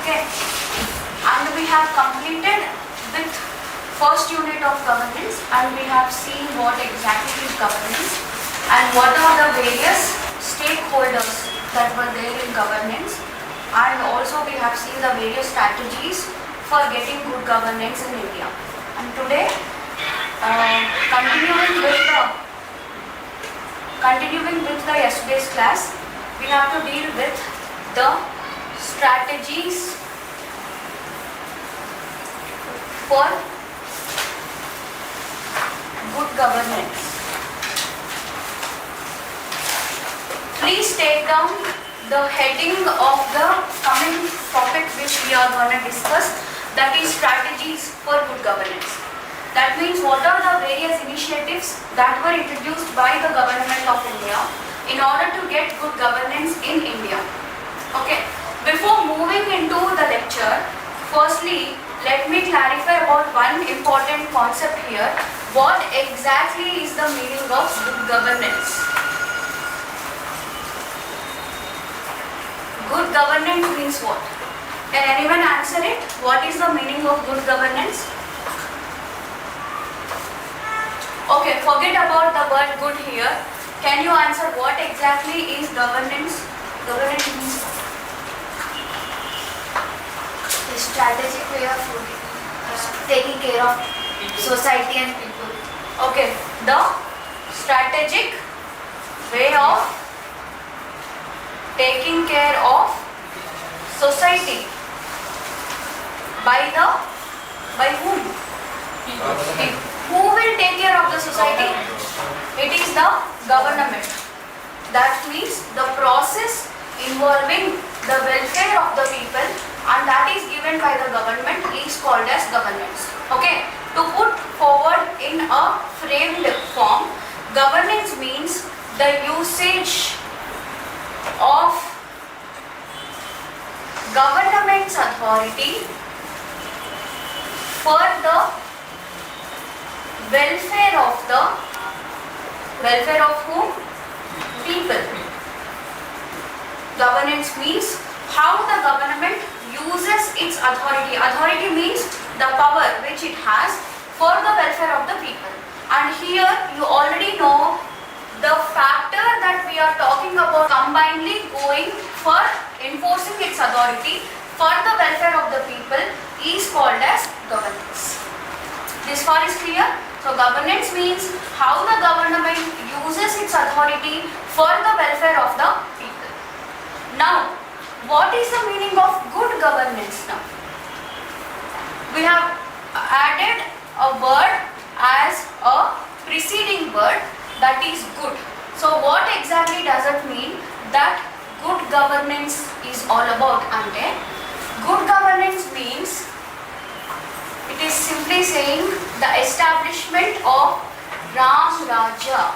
Okay, and we have completed with first unit of governance, and we have seen what exactly is governance and what are the various stakeholders that were there in governance, and also we have seen the various strategies for getting good governance in India. And today, continuing with the yesterday's class, we have to deal with the strategies for good governance. Please take down the heading of the coming topic which we are going to discuss, that is strategies for good governance. That means what are the various initiatives that were introduced by the government of India in order to get good governance in India. Okay, before moving into the lecture, firstly let me clarify about one important concept here. What exactly is the meaning of good governance? Good governance means what? Can anyone answer it? What is the meaning of good governance? Okay, forget about the word good here. Can you answer what exactly is governance? Governance means The strategic way of taking care of society and people. okay, the strategic way of taking care of society by whom? People. Who will take care of the society? It is the government. That means the process involving the welfare of the people, and that is given by the government, is called as governance. Okay, to put forward in a framed form, governance means the usage of government's authority for the welfare of whom? People. Governance means how the government uses its authority. Authority means the power which it has for the welfare of the people. And here you already know the factor that we are talking about combinedly going for enforcing its authority for the welfare of the people is called as governance. This far is clear? So governance means how the government uses its authority for the welfare of the people. Now, what is the meaning of good governance now? We have added a word as a preceding word, that is good. So what exactly does it mean that good governance is all about? Ante, good governance means it is simply saying the establishment of Ram Raja.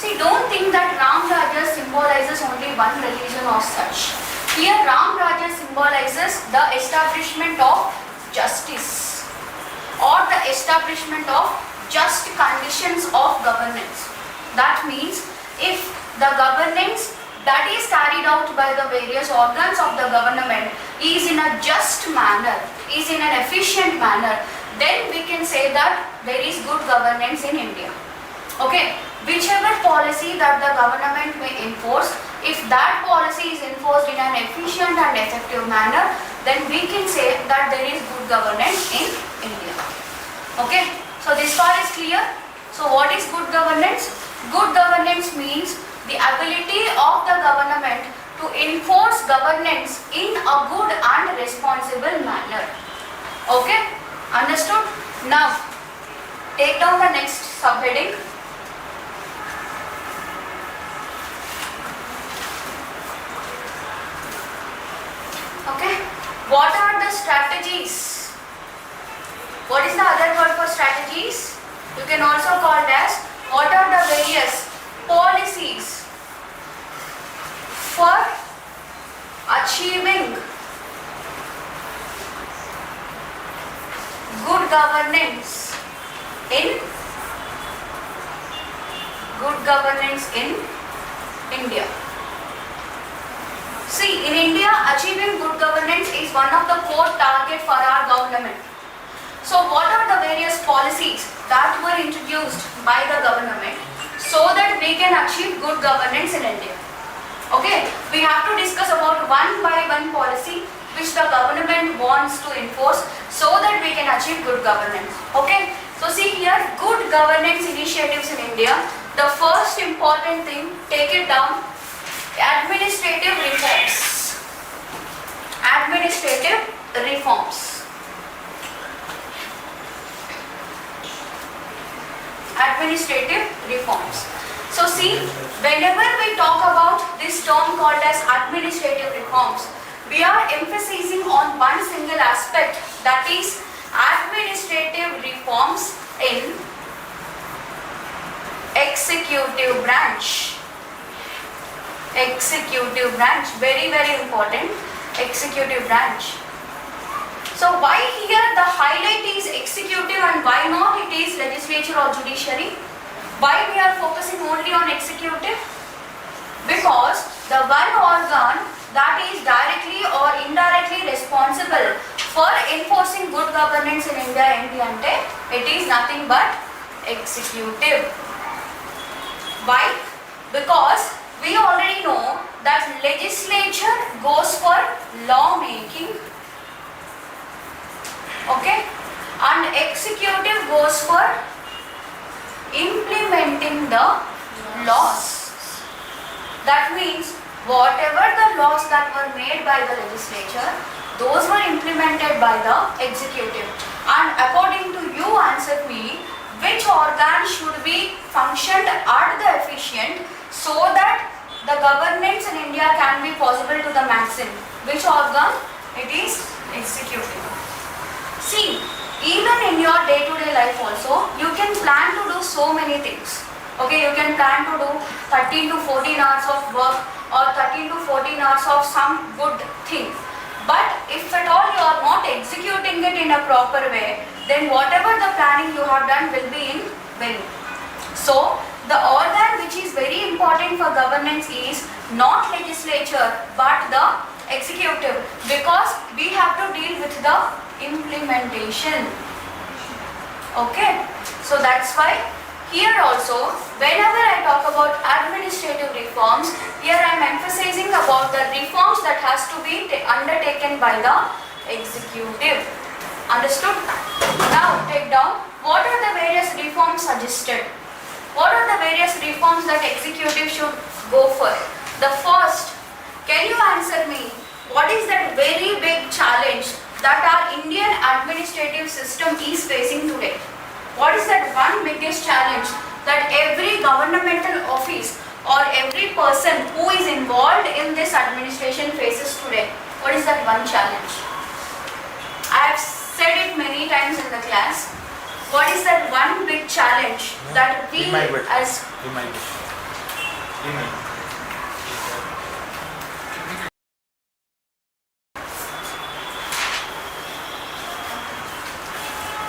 See, don't think that Ram Raja symbolizes only one religion or such. Here Ram Raja symbolizes the establishment of justice or the establishment of just conditions of governance. That means if the governance that is carried out by the various organs of the government is in a just manner, is in an efficient manner, then we can say that there is good governance in India. Okay, whichever policy that the government may enforce, if that policy is enforced in an efficient and effective manner, then we can say that there is good governance in India. Okay, so this part is clear. So what is good governance? Good governance means the ability of the government to enforce governance in a good and responsible manner. Okay, understood? Now, take down the next subheading. Okay, what are the strategies? What is the other word for strategies? You can also call it as what are the various policies for achieving good governance in India. See, in India, achieving good governance is one of the core target for our government. So what are the various policies that were introduced by the government so that we can achieve good governance in India? Okay, we have to discuss about one by one policy which the government wants to enforce so that we can achieve good governance. Okay, so see here, good governance initiatives in India. The first important thing, take it down, administrative reforms. Administrative reforms. Administrative reforms. So see, whenever we talk about this term called as administrative reforms, we are emphasizing on one single aspect, that is administrative reforms in executive branch. Executive branch, very important, executive branch. So why here the highlight is executive and why not it is legislature or judiciary? Why we are focusing only on executive? Because the one organ that is directly or indirectly responsible for enforcing good governance in India, it is nothing but executive. Why? Because we already know that legislature goes for law making, okay, and executive goes for implementing the laws. That means whatever the laws that were made by the legislature, those were implemented by the executive. And according to you, answer me, which organ should be functioned at the efficient so that the governance in India can be possible to the maximum? Which organ? It is executive. See, even in your day-to-day life also, you can plan to do so many things. Okay, you can plan to do 13 to 14 hours of work or 13 to 14 hours of some good thing. But if at all you are not executing it in a proper way, then whatever the planning you have done will be in vain. So, the organ which is very important for governance is not legislature but the executive, because we have to deal with the implementation. Okay, so that's why here also, whenever I talk about administrative reforms, here I am emphasizing about the reforms that has to be undertaken by the executive. Understood? Now take down, what are the various reforms suggested? What are the various reforms that executive should go for? The first, can you answer me, what is that very big challenge that our Indian administrative system is facing today? What is that one biggest challenge that every governmental office or every person who is involved in this administration faces today? What is that one challenge? I have said it many times in the class. What is that one big challenge that we as...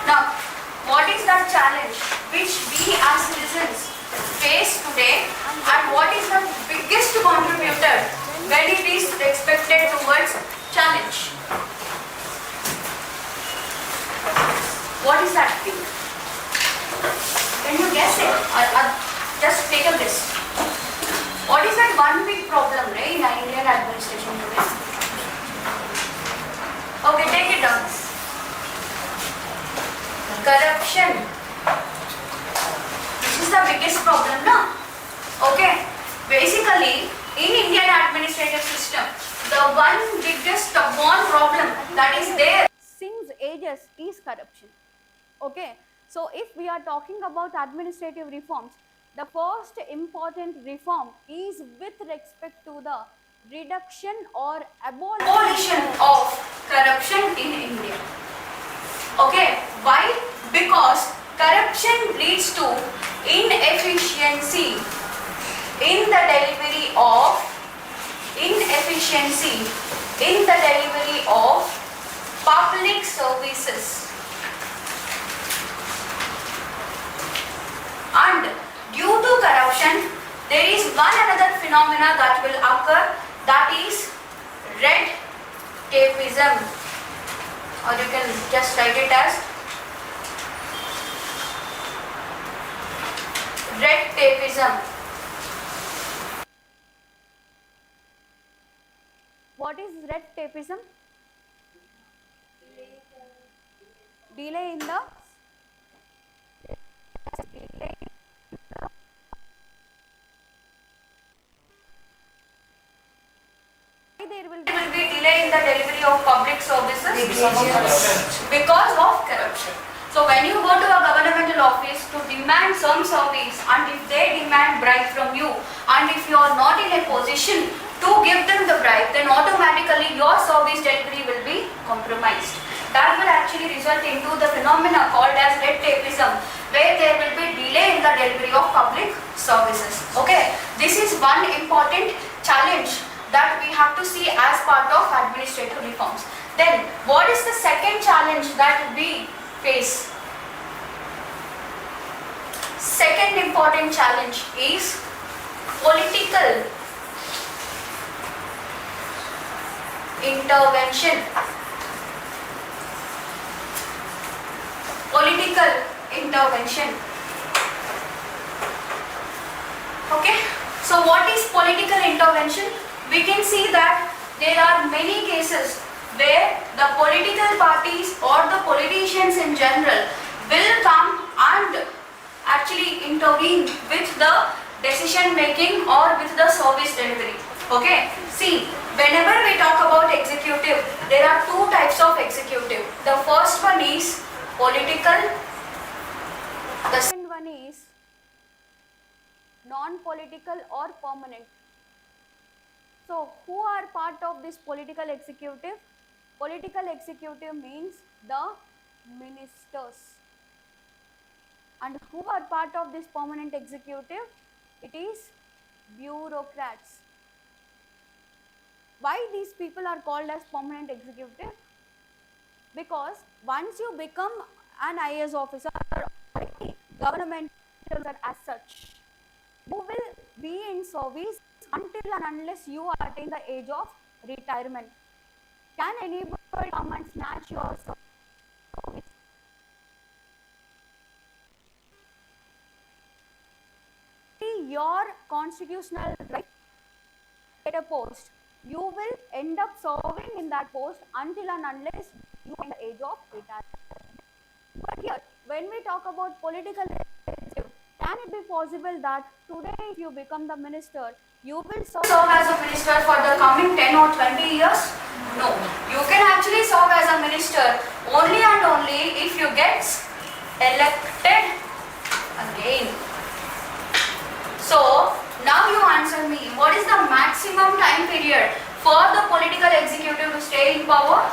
Now, what is that challenge which we as citizens face today, and what is the biggest contributor when it is expected towards challenge? What is that thing? Can you guess it? Or just take a guess. What is that one big problem in Indian administration today? Okay, take it down. Corruption. This is the biggest problem, no? Okay. Basically, in Indian administrative system, the one biggest stubborn problem that is there since ages is corruption. Okay. So, if we are talking about administrative reforms, the first important reform is with respect to the reduction or abolition of corruption in India. Okay, why? Because corruption leads to inefficiency in the delivery of public services. And due to corruption, there is one another phenomena that will occur, that is red tapeism. tapeism, or you can just write it as red tapeism. What is red tapeism? Delay in the there will be delay in the delivery of public services because of corruption. So when you go to a governmental office to demand some service, and if they demand bribe from you, and if you are not in a position to give them the bribe, then automatically your service delivery will be compromised. That will actually result into the phenomena called as red tapeism, where there will be delay in the delivery of public services. Okay, this is one important challenge that we have to see as part of administrative reforms. Then, what is the second challenge that we face? Second important challenge is political intervention. Political intervention. Okay, so what is political intervention? We can see that there are many cases where the political parties or the politicians in general will come and actually intervene with the decision making or with the service delivery. Okay, see, whenever we talk about executive, there are two types of executive. The first one is political, the second one is non-political or permanent. So, who are part of this political executive? Political executive means the ministers. And who are part of this permanent executive? It is bureaucrats. Why these people are called as permanent executive? Because once you become an IAS officer or government officer as such, you will be in service until and unless you attain the age of retirement. Can anybody come and snatch your service? Your constitutional right at a post, you will end up serving in that post until and unless you attain the age of retirement. But here, when we talk about political executive, can it be possible that today if you become the minister, you will serve as a minister for the coming 10 or 20 years? No. You can actually serve as a minister only and only if you get elected again. So, now you answer me, what is the maximum time period for the political executive to stay in power?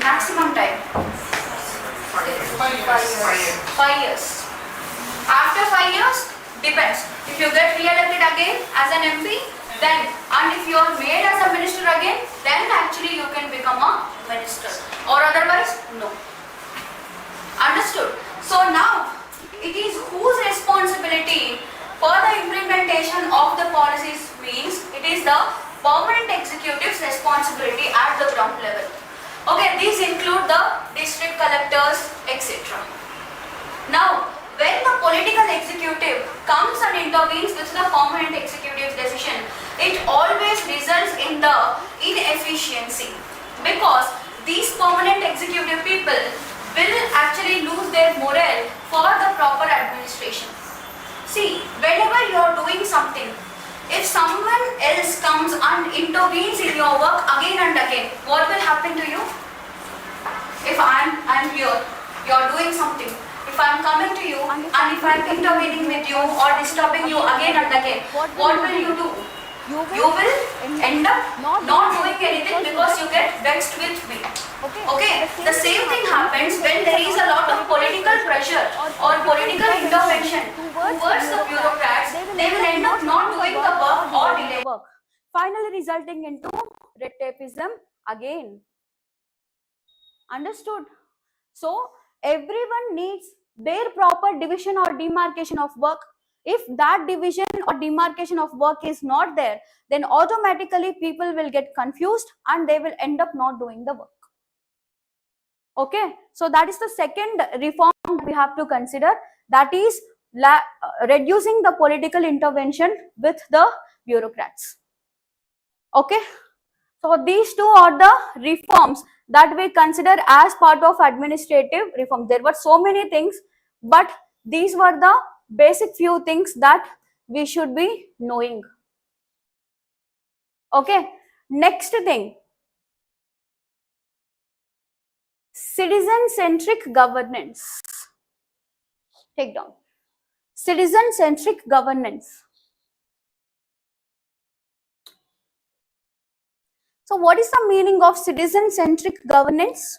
Maximum time? 5 years. After 5 years, depends. If you get re-elected again as an MP, then, and if you are made as a minister again, then actually you can become a minister. Or otherwise, no. Understood? So now, it is whose responsibility for the implementation of the policies means it is the permanent executive's responsibility at the ground level. Okay, these include the district collectors, etc. Now, when the political executive comes and intervenes with the permanent executive's decision, it always results in the inefficiency, because these permanent executive people will actually lose their morale for the proper administration. See, whenever you are doing something, if someone else comes and intervenes in your work again and again, what will happen to you? If I'm here, you are doing something. If I am coming to you and if I am intervening with you or disturbing you again and again, what will you do? You will end up not doing anything because you get vexed with me. Okay, the same thing happens when there is a lot of political pressure or political intervention towards the bureaucrats. They will end up not doing the work or delay work, finally resulting into red tapeism again. Understood? So everyone needs their proper division or demarcation of work. If that division or demarcation of work is not there, then automatically people will get confused and they will end up not doing the work. Okay, so that is the second reform we have to consider, that is reducing the political intervention with the bureaucrats. Okay, so these two are the reforms that we consider as part of administrative reform. There were so many things, but these were the basic few things that we should be knowing. Okay, next thing, citizen-centric governance. Take down. Citizen-centric governance. So what is the meaning of citizen-centric governance?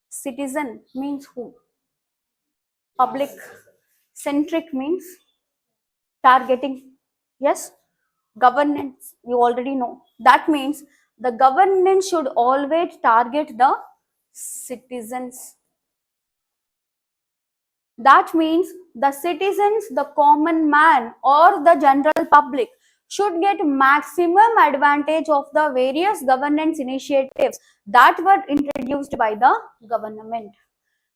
Citizen means who? Public. Centric means targeting. Yes? Governance, you already know. That means the governance should always target the citizens. That means the citizens, the common man or the general public should get maximum advantage of the various governance initiatives that were introduced by the government.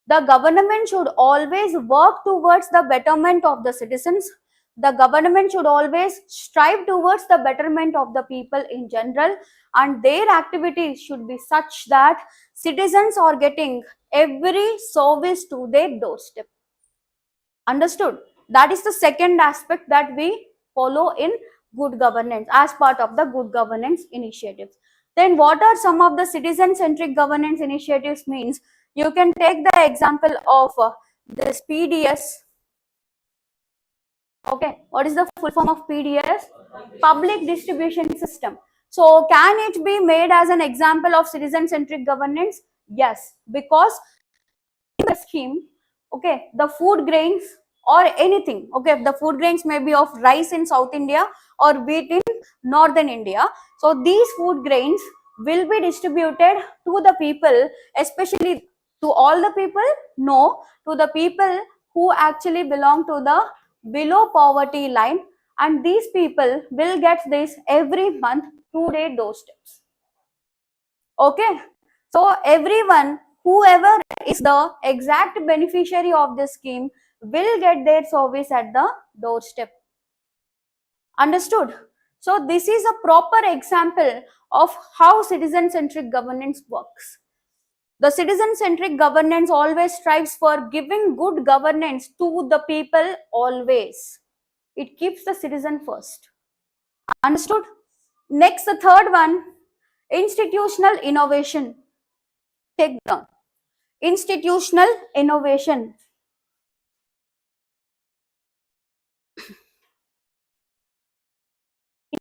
The government should always work towards the betterment of the citizens. The government should always strive towards the betterment of the people in general, and their activities should be such that citizens are getting every service to their doorstep. Understood? That is the second aspect that we follow in good governance as part of the good governance initiatives. Then what are some of the citizen-centric governance initiatives means? You can take the example of this PDS. Okay, what is the full form of PDS? Public distribution system. So can it be made as an example of citizen-centric governance? Yes, because in the scheme, okay, the food grains or anything, okay, the food grains may be of rice in South India or wheat in Northern India. So these food grains will be distributed to the people, especially to all the people? No, to the people who actually belong to the below poverty line, and these people will get this every month to their doorsteps. Okay, so everyone, whoever is the exact beneficiary of this scheme, will get their service at the doorstep. Understood? So this is a proper example of how citizen-centric governance works. The citizen-centric governance always strives for giving good governance to the people always. It keeps the citizen first. Understood? Next, the third one, institutional innovation. Take down. Institutional innovation.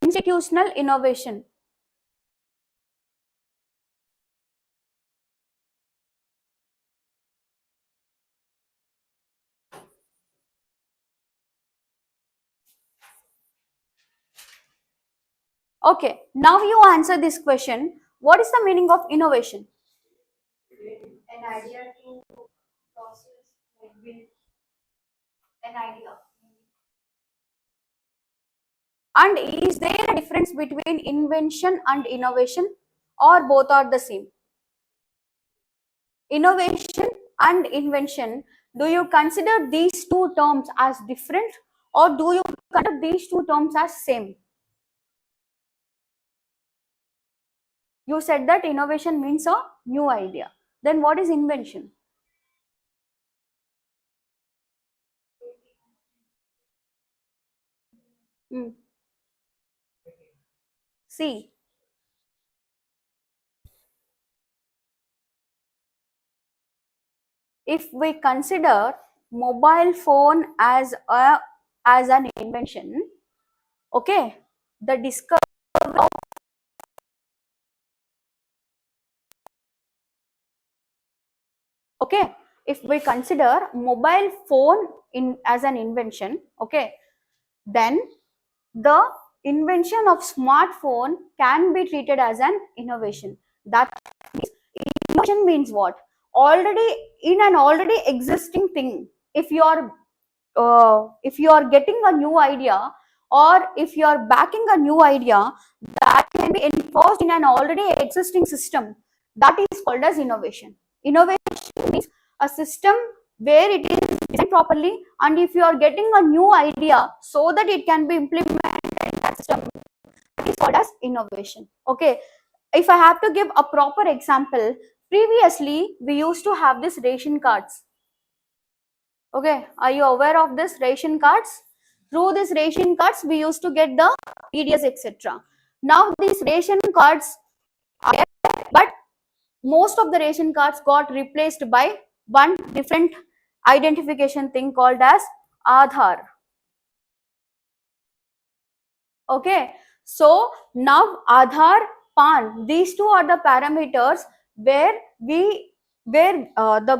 Institutional innovation. Okay, now you answer this question. What is the meaning of innovation? An idea to process, like build an idea. And is there a difference between invention and innovation, or both are the same? Innovation and invention, do you consider these two terms as different, or do you consider these two terms as same? You said that innovation means a new idea. Then what is invention? See, if we consider mobile phone as an invention, okay, the discovery of, okay, if we consider mobile phone as an invention, okay, then the invention of smartphone can be treated as an innovation. That means innovation means what? Already in an already existing thing, if you are if you are getting a new idea, or if you are backing a new idea that can be enforced in an already existing system, that is called as innovation. Innovation means a system where it is designed properly, and if you are getting a new idea so that it can be implemented in that system, that is called as innovation. Okay, if I have to give a proper example, previously we used to have this ration cards. Okay, are you aware of this ration cards? Through these ration cards, we used to get the PDS, etc. Now these ration cards are there, but most of the ration cards got replaced by one different identification thing called as Aadhaar. Okay, so now Aadhaar, PAN, these two are the parameters where the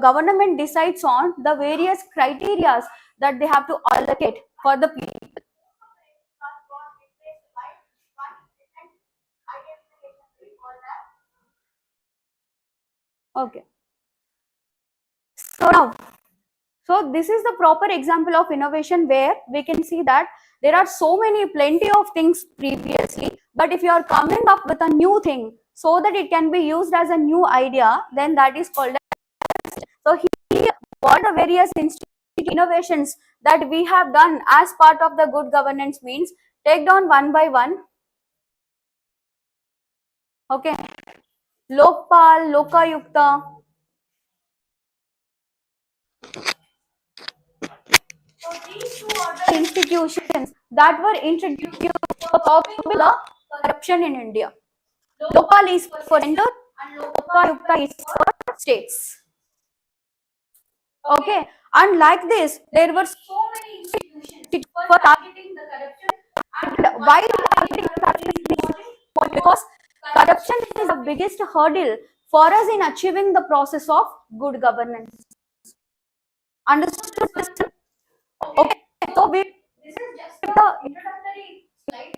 government decides on the various criteria that they have to allocate for the people. Okay, so now, so this is the proper example of innovation where we can see that there are so many plenty of things previously, but if you are coming up with a new thing so that it can be used as a new idea, then that is called as. So here, what the various innovations that we have done as part of the good governance means, take down one by one. Okay, Lokpal, Lokayukta. So these two are the institutions that were introduced to stop the corruption in India. Lokal is for center and Lokayukta is for states. Okay, and like this, there were so many institutions for targeting the corruption. And why targeting corruption is important? Because corruption is the biggest hurdle for us in achieving the process of good governance. Understood? Okay, so this is just the introductory slide.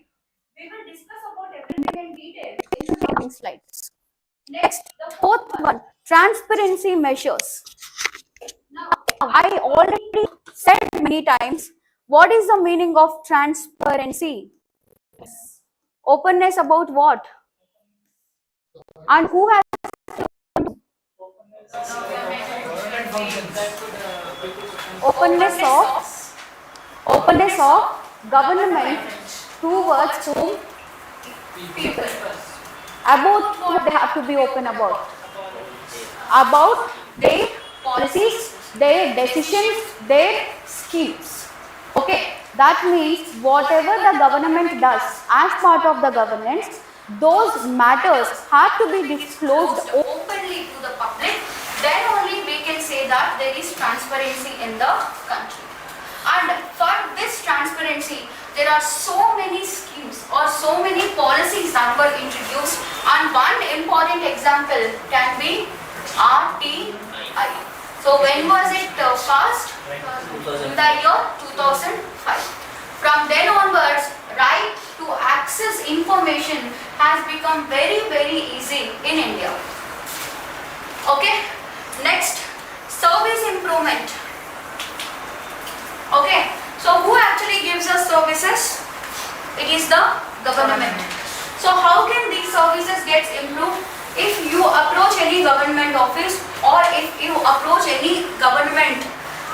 We will discuss about everything in detail in the coming slides. Next, the fourth one, transparency measures. Now, I already said many times, what is the meaning of transparency? Openness about what? And who has openness of government towards whom? People. About what they have to be open about? About their policies, their decisions, their schemes. Okay, that means whatever the government does as part of the governance, those matters have to be disclosed openly to the public. Then only we can say that there is transparency in the country. And for this transparency, there are so many schemes or so many policies that were introduced, and one important example can be RTI. So when was it passed? In the year 2005. From then onwards, right to access information has become very, very easy in India. Okay. Next, service improvement. Okay. So who actually gives us services? It is the government. So how can these services get improved? If you approach any government office, or if you approach any governmental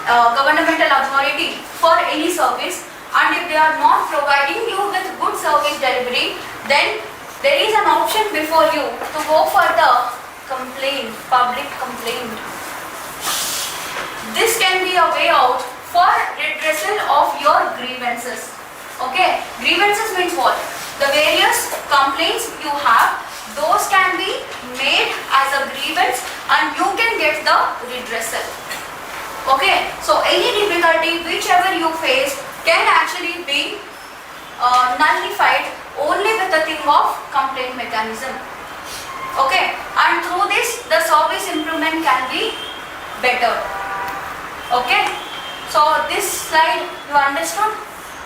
authority for any service, and if they are not providing you with good service delivery, then there is an option before you to go for the public complaint. This can be a way out for redressal of your grievances. Okay, grievances means what? The various complaints you have, those can be made as a grievance and you can get the redressal. Okay, so any difficulty whichever you face can actually be nullified only with the thing of complaint mechanism. Okay, and through this the service improvement can be better. Okay, so this slide you understood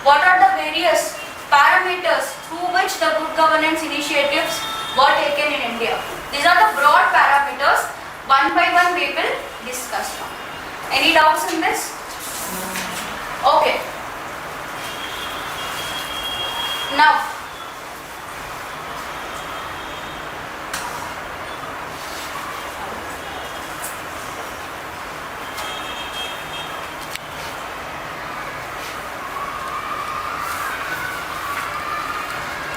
what are the various parameters through which the good governance initiatives were taken in India. These are the broad parameters. One by one we will discuss now. Any doubts in this? Okay. Now,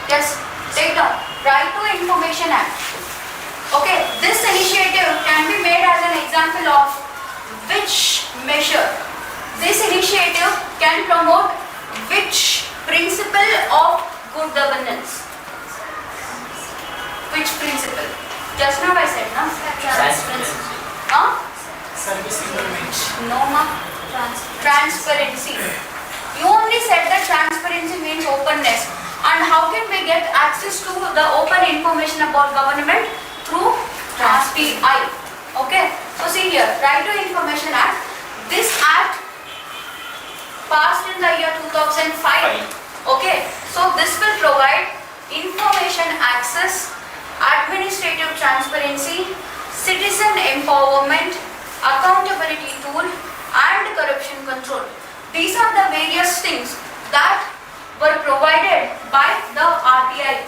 yes, take down. Right to Information Act. Okay, this initiative can be made as an example of which measure? This initiative can promote which principle of good governance? Which principle? Just now I said, no? Transparency. Huh? Servicing government. No, ma. Transparency. You only said that transparency means openness. And how can we get access to the open information about government? Through RTI. Okay. So see here, Right to Information Act. This act passed in the year 2005. Okay. So this will provide information access, administrative transparency, citizen empowerment, accountability tool, and corruption control. These are the various things that were provided by the RTI.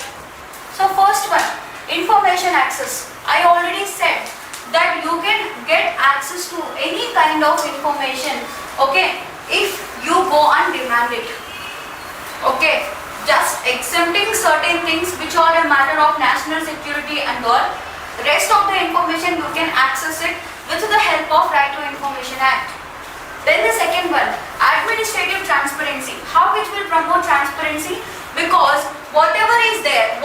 So first one, information access. I already said that you can get access to any kind of information, okay, if you go and demand it. Okay, just exempting certain things which are a matter of national security and all. Rest of the information you can access it with the help of Right to Information Act. Then the second one, administrative transparency. How it will promote transparency? Because whatever is there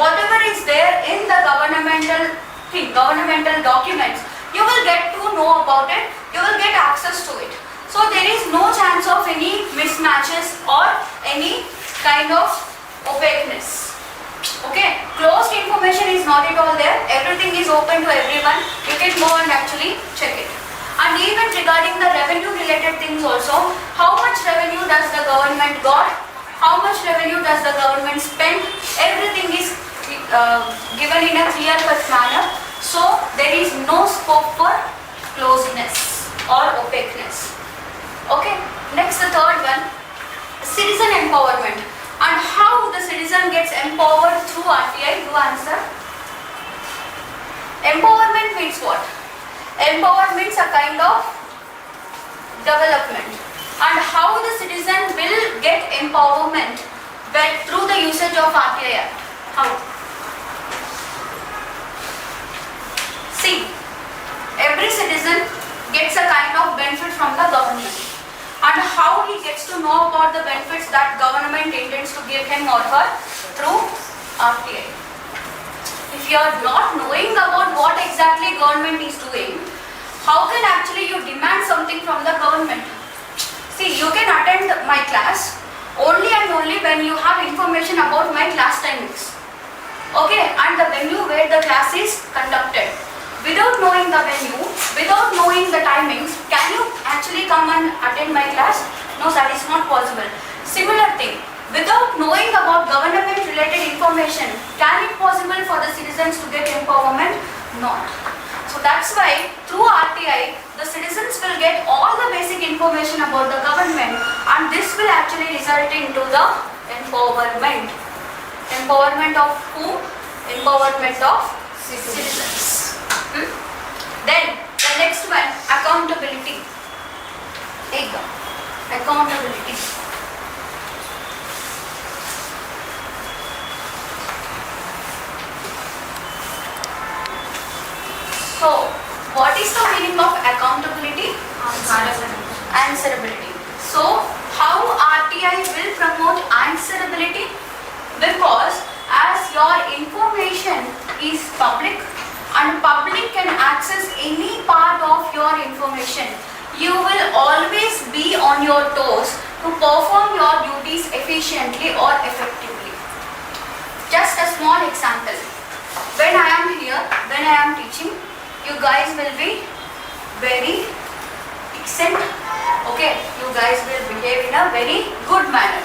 in the governmental documents, you will get to know about it, you will get access to it. So there is no chance of any mismatches or any kind of opaqueness. Okay, closed information is not at all there, everything is open to everyone, you can go and actually check it. And even regarding the revenue related things also, how much revenue does the government got, how much revenue does the government spend, everything is given in a clear cut manner. So there is no scope for closeness or opaqueness. Okay, next the third one, citizen empowerment. And how the citizen gets empowered through RTI, you answer. Empowerment means what? Empowerment means a kind of development. And how the citizen will get empowerment? Well, through the usage of RTI. How? See, every citizen gets a kind of benefit from the government. And how he gets to know about the benefits that government intends to give him or her? Through RTI. If you are not knowing about what exactly government is doing, how can actually you demand something from the government? See, you can attend my class only and only when you have information about my class timings. Okay, and the venue where the class is conducted. Without knowing the venue, without knowing the timings, can you actually come and attend my class? No, that is not possible. Similar thing, without knowing about government related information, can it possible for the citizens to get empowerment? Not. So that's why through RTI, the citizens will get all the basic information about the government, and this will actually result into the empowerment. Empowerment of whom? Empowerment of citizens. Then the next one, accountability. Take the accountability. So, what is the meaning of accountability? Answerability. So, how RTI will promote answerability? Because as your information is public and public can access any part of your information, you will always be on your toes to perform your duties efficiently or effectively. Just a small example. When I am here, when I am teaching, you guys will be very decent. Okay, you guys will behave in a very good manner.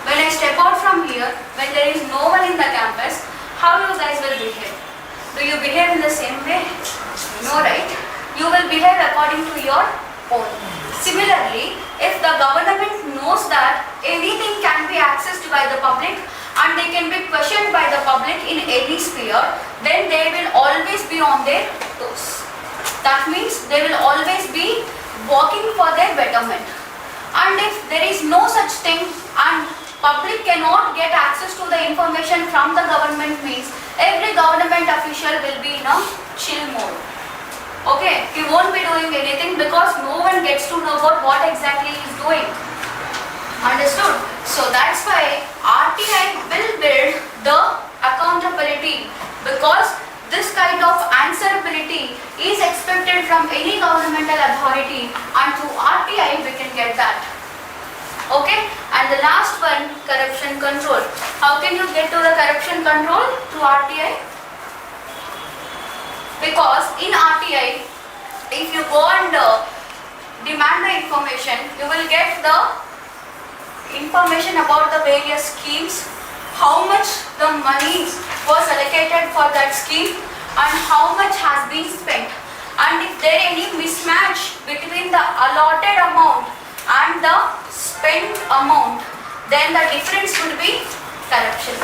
When I step out from here, when there is no one in the campus, how you guys will behave? Do you behave in the same way? No, right? You will behave according to your own. Similarly, if the government knows that anything can be accessed by the public and they can be questioned by the public in any sphere, then they will always be on their toes. That means they will always be working for their betterment. And if there is no such thing and public cannot get access to the information from the government, means every government official will be in a chill mode. Okay, he won't be doing anything because no one gets to know about what exactly he is doing. Understood? So that's why RTI will build the accountability, because this kind of answerability is expected from any governmental authority, and through RTI we can get that. Okay, and the last one, corruption control. How can you get to the corruption control? Through RTI. Because in RTI, if you go and demand the information, you will get the information about the various schemes, how much the money was allocated for that scheme and how much has been spent. And if there any mismatch between the allotted amount and the spent amount, then the difference would be corruption.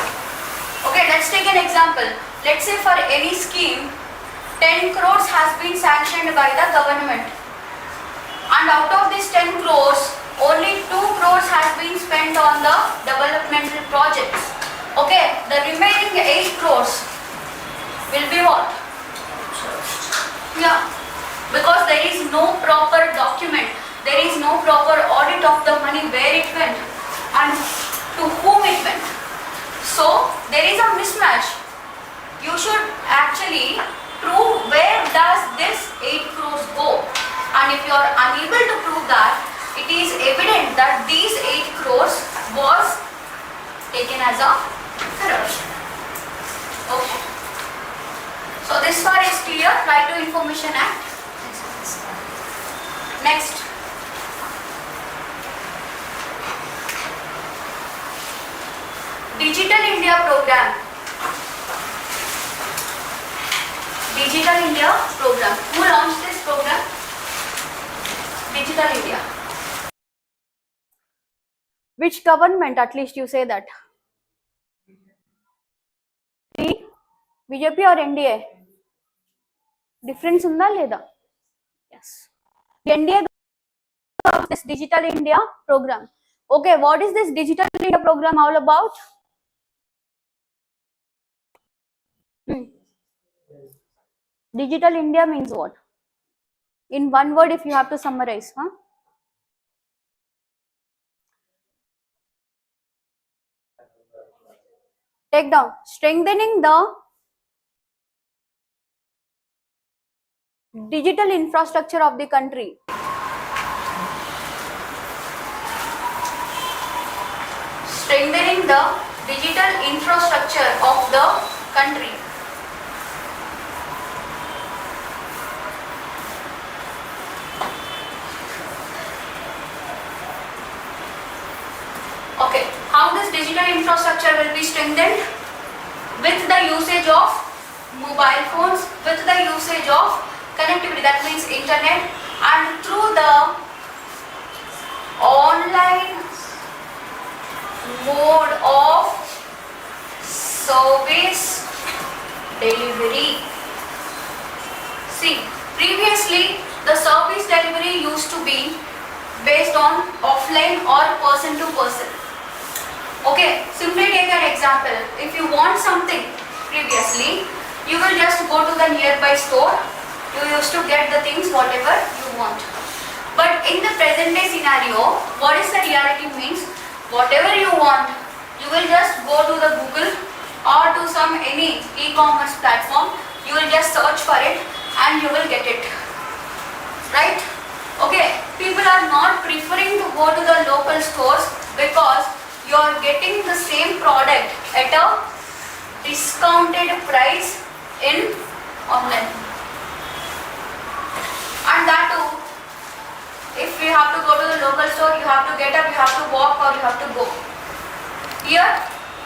Okay, let's take an example. Let's say for any scheme, 10 crores has been sanctioned by the government, and out of these 10 crores, only 2 crores has been spent on the developmental projects. Okay, the remaining 8 crores will be what? Yeah, because there is no proper document, there is no proper audit of the money, where it went and to whom it went. So there is a mismatch. You should actually prove where does this 8 crores go, and if you are unable to prove that, it is evident that these 8 crores was taken as a corruption. Okay. So this far is clear. Right to Information Act. Next. Digital India program. Digital India program. Who launched this program? Digital India. Which government, at least you say that? The BJP or NDA? Difference unda leda? Yes. The NDA of this Digital India program. Okay, what is this Digital India program all about? Digital India means what? In one word, if you have to summarize, huh? Take down. Strengthening the digital infrastructure of the country. Strengthening the digital infrastructure of the country. Okay, how this digital infrastructure will be strengthened? With the usage of mobile phones, with the usage of connectivity, that means internet, and through the online mode of service delivery. See, previously the service delivery used to be based on offline or person to person. Okay, simply take an example. If you want something previously, you will just go to the nearby store. You used to get the things whatever you want. But in the present day scenario, what is the reality means? Whatever you want, you will just go to the Google or to some any e-commerce platform. You will just search for it and you will get it. Right? Okay, people are not preferring to go to the local stores because you are getting the same product at a discounted price in online. And that too, if you have to go to the local store, you have to get up, you have to walk, or you have to go. Here,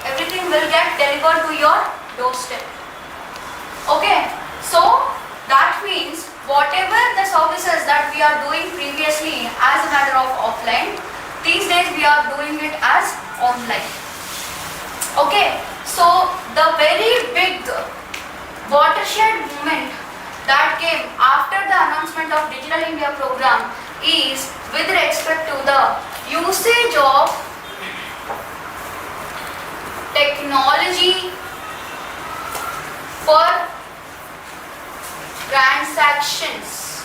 everything will get delivered to your doorstep. Okay, so that means whatever the services that we are doing previously as a matter of offline, these days we are doing it as online. Okay, so the very big watershed movement that came after the announcement of Digital India program is with respect to the usage of technology for transactions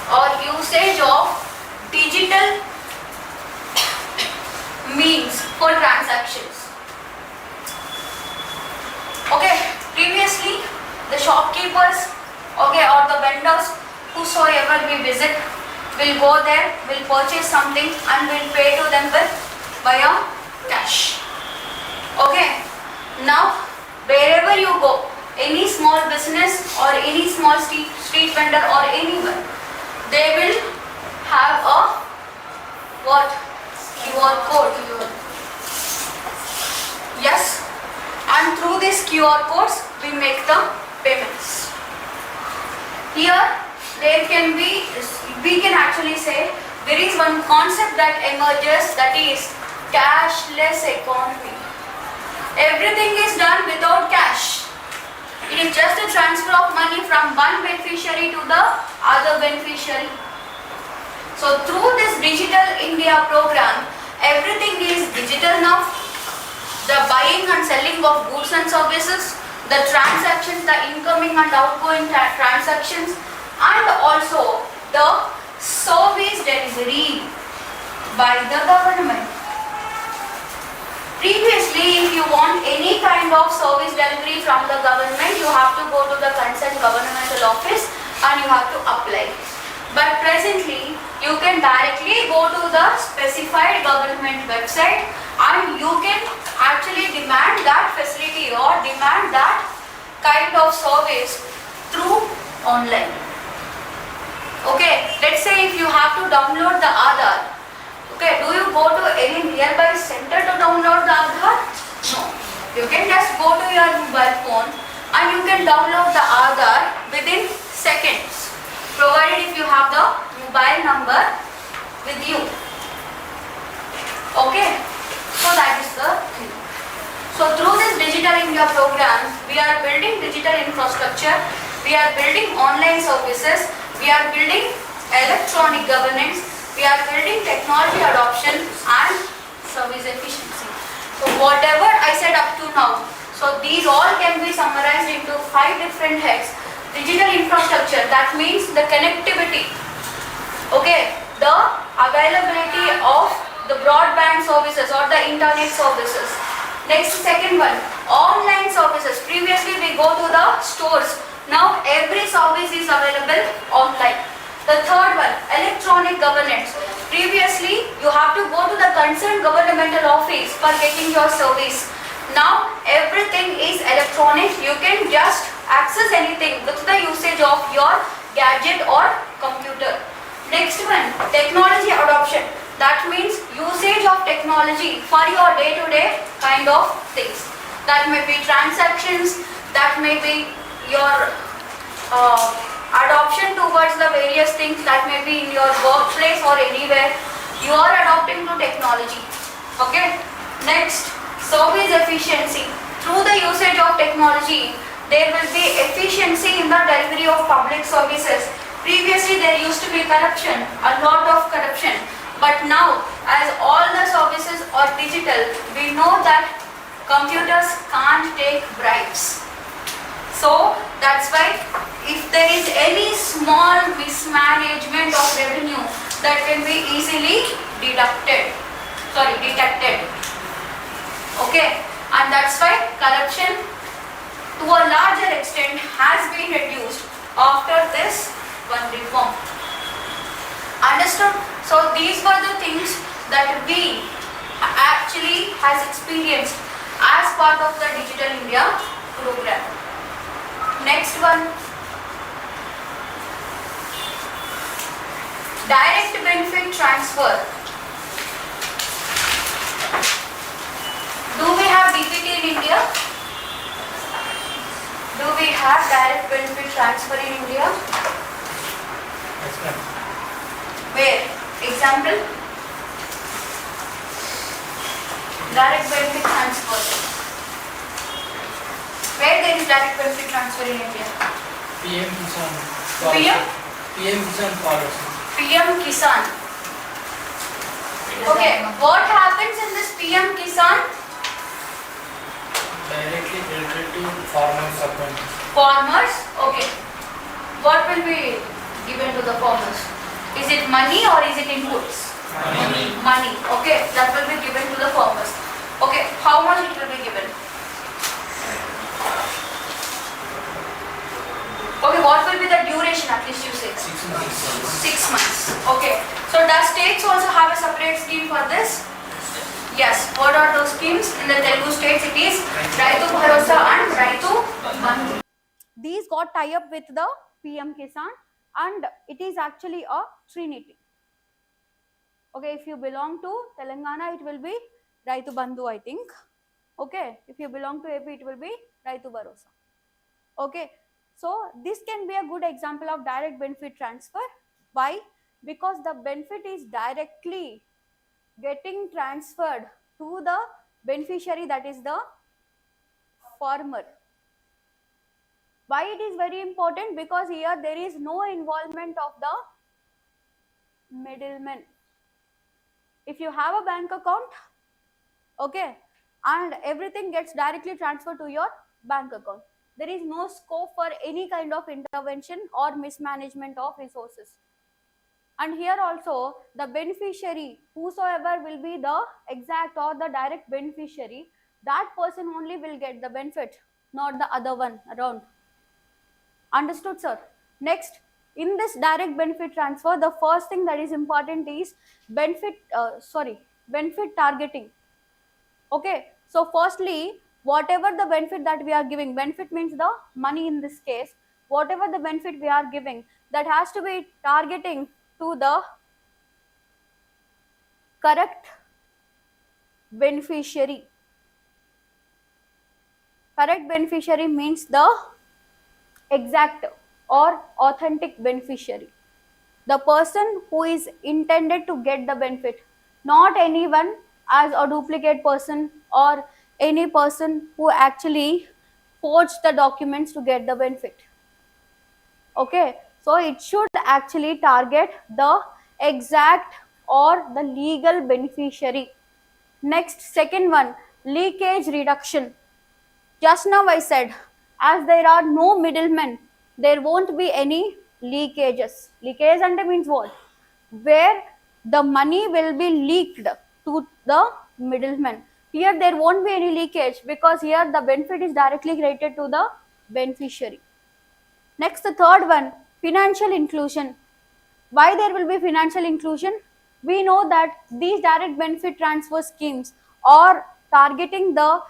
or usage of digital means for transactions. Okay, previously the shopkeepers, okay, or the vendors, whosoever we visit, will go there, will purchase something and will pay to them with via cash. Okay, now wherever you go, any small business or any small street vendor or anyone, they will have a what? QR code. Yes, and through this QR codes we make the payments. Here there can be, we can actually say there is one concept that emerges, that is cashless economy. Everything is done without cash. It is just a transfer of money from one beneficiary to the other beneficiary. So through this Digital India program, everything is digital now. The buying and selling of goods and services, the transactions, the incoming and outgoing transactions, and also the service delivery by the government. Previously, if you want any kind of service delivery from the government, you have to go to the concerned governmental office and you have to apply. But presently, you can directly go to the specified government website and you can actually demand that facility or demand that kind of service through online. Okay, let's say if you have to download the Aadhaar, okay, do you go to any nearby center to download the Aadhaar? No. You can just go to your mobile phone and you can download the Aadhaar within seconds, provided if you have the mobile number with you. Okay, so that is the thing. So through this Digital India program, we are building digital infrastructure, we are building online services, we are building electronic governance, we are building technology adoption and service efficiency. So whatever I said up to now, so these all can be summarized into 5 different heads. Digital infrastructure, that means the connectivity, okay, the availability of the broadband services or the internet services. Next, second one, online services. Previously we go to the stores, now every service is available online. The third one, electronic governance. Previously you have to go to the concerned governmental office for getting your service. Now everything is electronic, you can just access anything with the usage of your gadget or computer. Next one, technology adoption. That means usage of technology for your day-to-day kind of things. That may be transactions, that may be your adoption towards the various things, that may be in your workplace or anywhere. You are adopting to technology. Okay. Next, service efficiency. Through the usage of technology, there will be efficiency in the delivery of public services. Previously there used to be corruption, a lot of corruption. But now, as all the services are digital, we know that computers can't take bribes. So that's why if there is any small mismanagement of revenue, that can be easily detected. Okay, and that's why corruption to a larger extent has been reduced after this one reform. Understood? So these were the things that we actually has experienced as part of the Digital India program. Next one, direct benefit transfer. Do we have DPT in India? Do we have direct benefit transfer in India? Where? Example? Direct benefit transfer. Where there is direct benefit transfer in India? PM Kisan PM? PM Kisan policy. PM Kisan. Okay, what happens in this PM Kisan? Directly related to farmers account. Farmers, okay. What will be given to the farmers? Is it money or is it inputs? Money. Money, okay. That will be given to the farmers. Okay, how much it will be given? Okay, what will be the duration at least you say? 6 months. 6 months. Okay. So does states also have a separate scheme for this? Yes. What are those schemes? In the Telugu states it is Raitu Bharosa and Raitu Bandhu. These got tie up with the PM Kisan and it is actually a trinity. Okay, if you belong to Telangana it will be Raitu Bandhu I think. Okay, if you belong to AP it will be Raitu Bharosa. Okay, so this can be a good example of direct benefit transfer. Why? Because the benefit is directly getting transferred to the beneficiary, that is the farmer. Why it is very important? Because here there is no involvement of the middleman. If you have a bank account, okay, and everything gets directly transferred to your bank account, there is no scope for any kind of intervention or mismanagement of resources. And here also the beneficiary, whosoever will be the exact or the direct beneficiary, that person only will get the benefit, not the other one around. Understood, sir? Next, in this direct benefit transfer, the first thing that is important is benefit targeting. Okay, so firstly, whatever the benefit that we are giving, benefit means the money in this case, whatever the benefit we are giving, that has to be targeting to the correct beneficiary. Correct beneficiary means the exact or authentic beneficiary. The person who is intended to get the benefit, not anyone as a duplicate person or any person who actually forged the documents to get the benefit. Okay, so it should actually target the exact or the legal beneficiary. Next, second one, leakage reduction. Just now I said, as there are no middlemen, there won't be any leakages. Leakage and means what? Where the money will be leaked to the middleman. Here there won't be any leakage because here the benefit is directly credited to the beneficiary. Next, the third one, financial inclusion. Why there will be financial inclusion? We know that these direct benefit transfer schemes are targeting the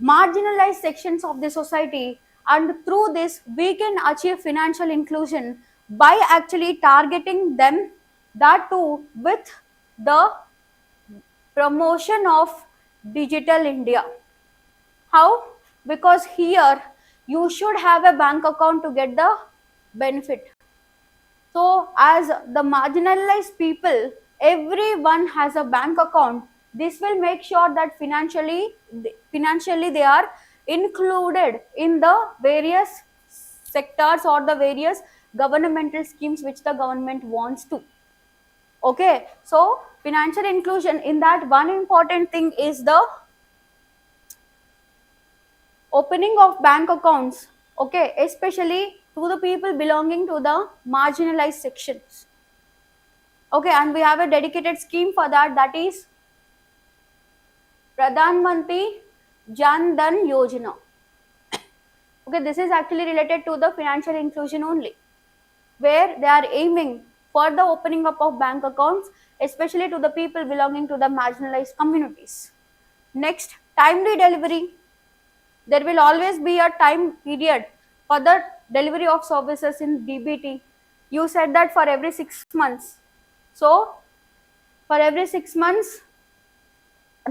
marginalized sections of the society, and through this we can achieve financial inclusion by actually targeting them, that too with the promotion of digital India. How? Because here you should have a bank account to get the benefit. So as the marginalized people, everyone has a bank account. This will make sure that financially they are included in the various sectors or the various governmental schemes which the government wants to. Okay, so financial inclusion, in that one important thing is the opening of bank accounts, okay, especially to the people belonging to the marginalized sections. Okay, and we have a dedicated scheme for that, that is Pradhan Mantri Jan Dhan Yojana. Okay, this is actually related to the financial inclusion only, where they are aiming for the opening up of bank accounts, especially to the people belonging to the marginalized communities. Next, timely delivery. There will always be a time period for the delivery of services in DBT. You said that for every 6 months. So, for every 6 months,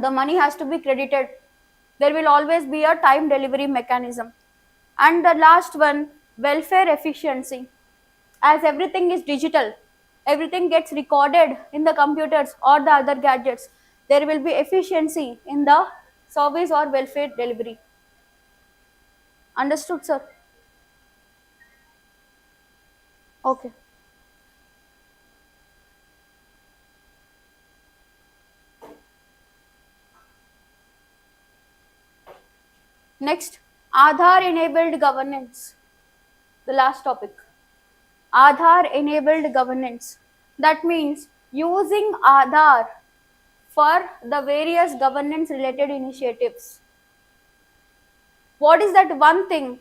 the money has to be credited. There will always be a time delivery mechanism. And the last one, welfare efficiency. As everything is digital, everything gets recorded in the computers or the other gadgets, there will be efficiency in the service or welfare delivery. Understood, sir? Okay. Next, Aadhaar enabled governance. The last topic. Aadhaar enabled governance. That means using Aadhaar for the various governance related initiatives. What is that one thing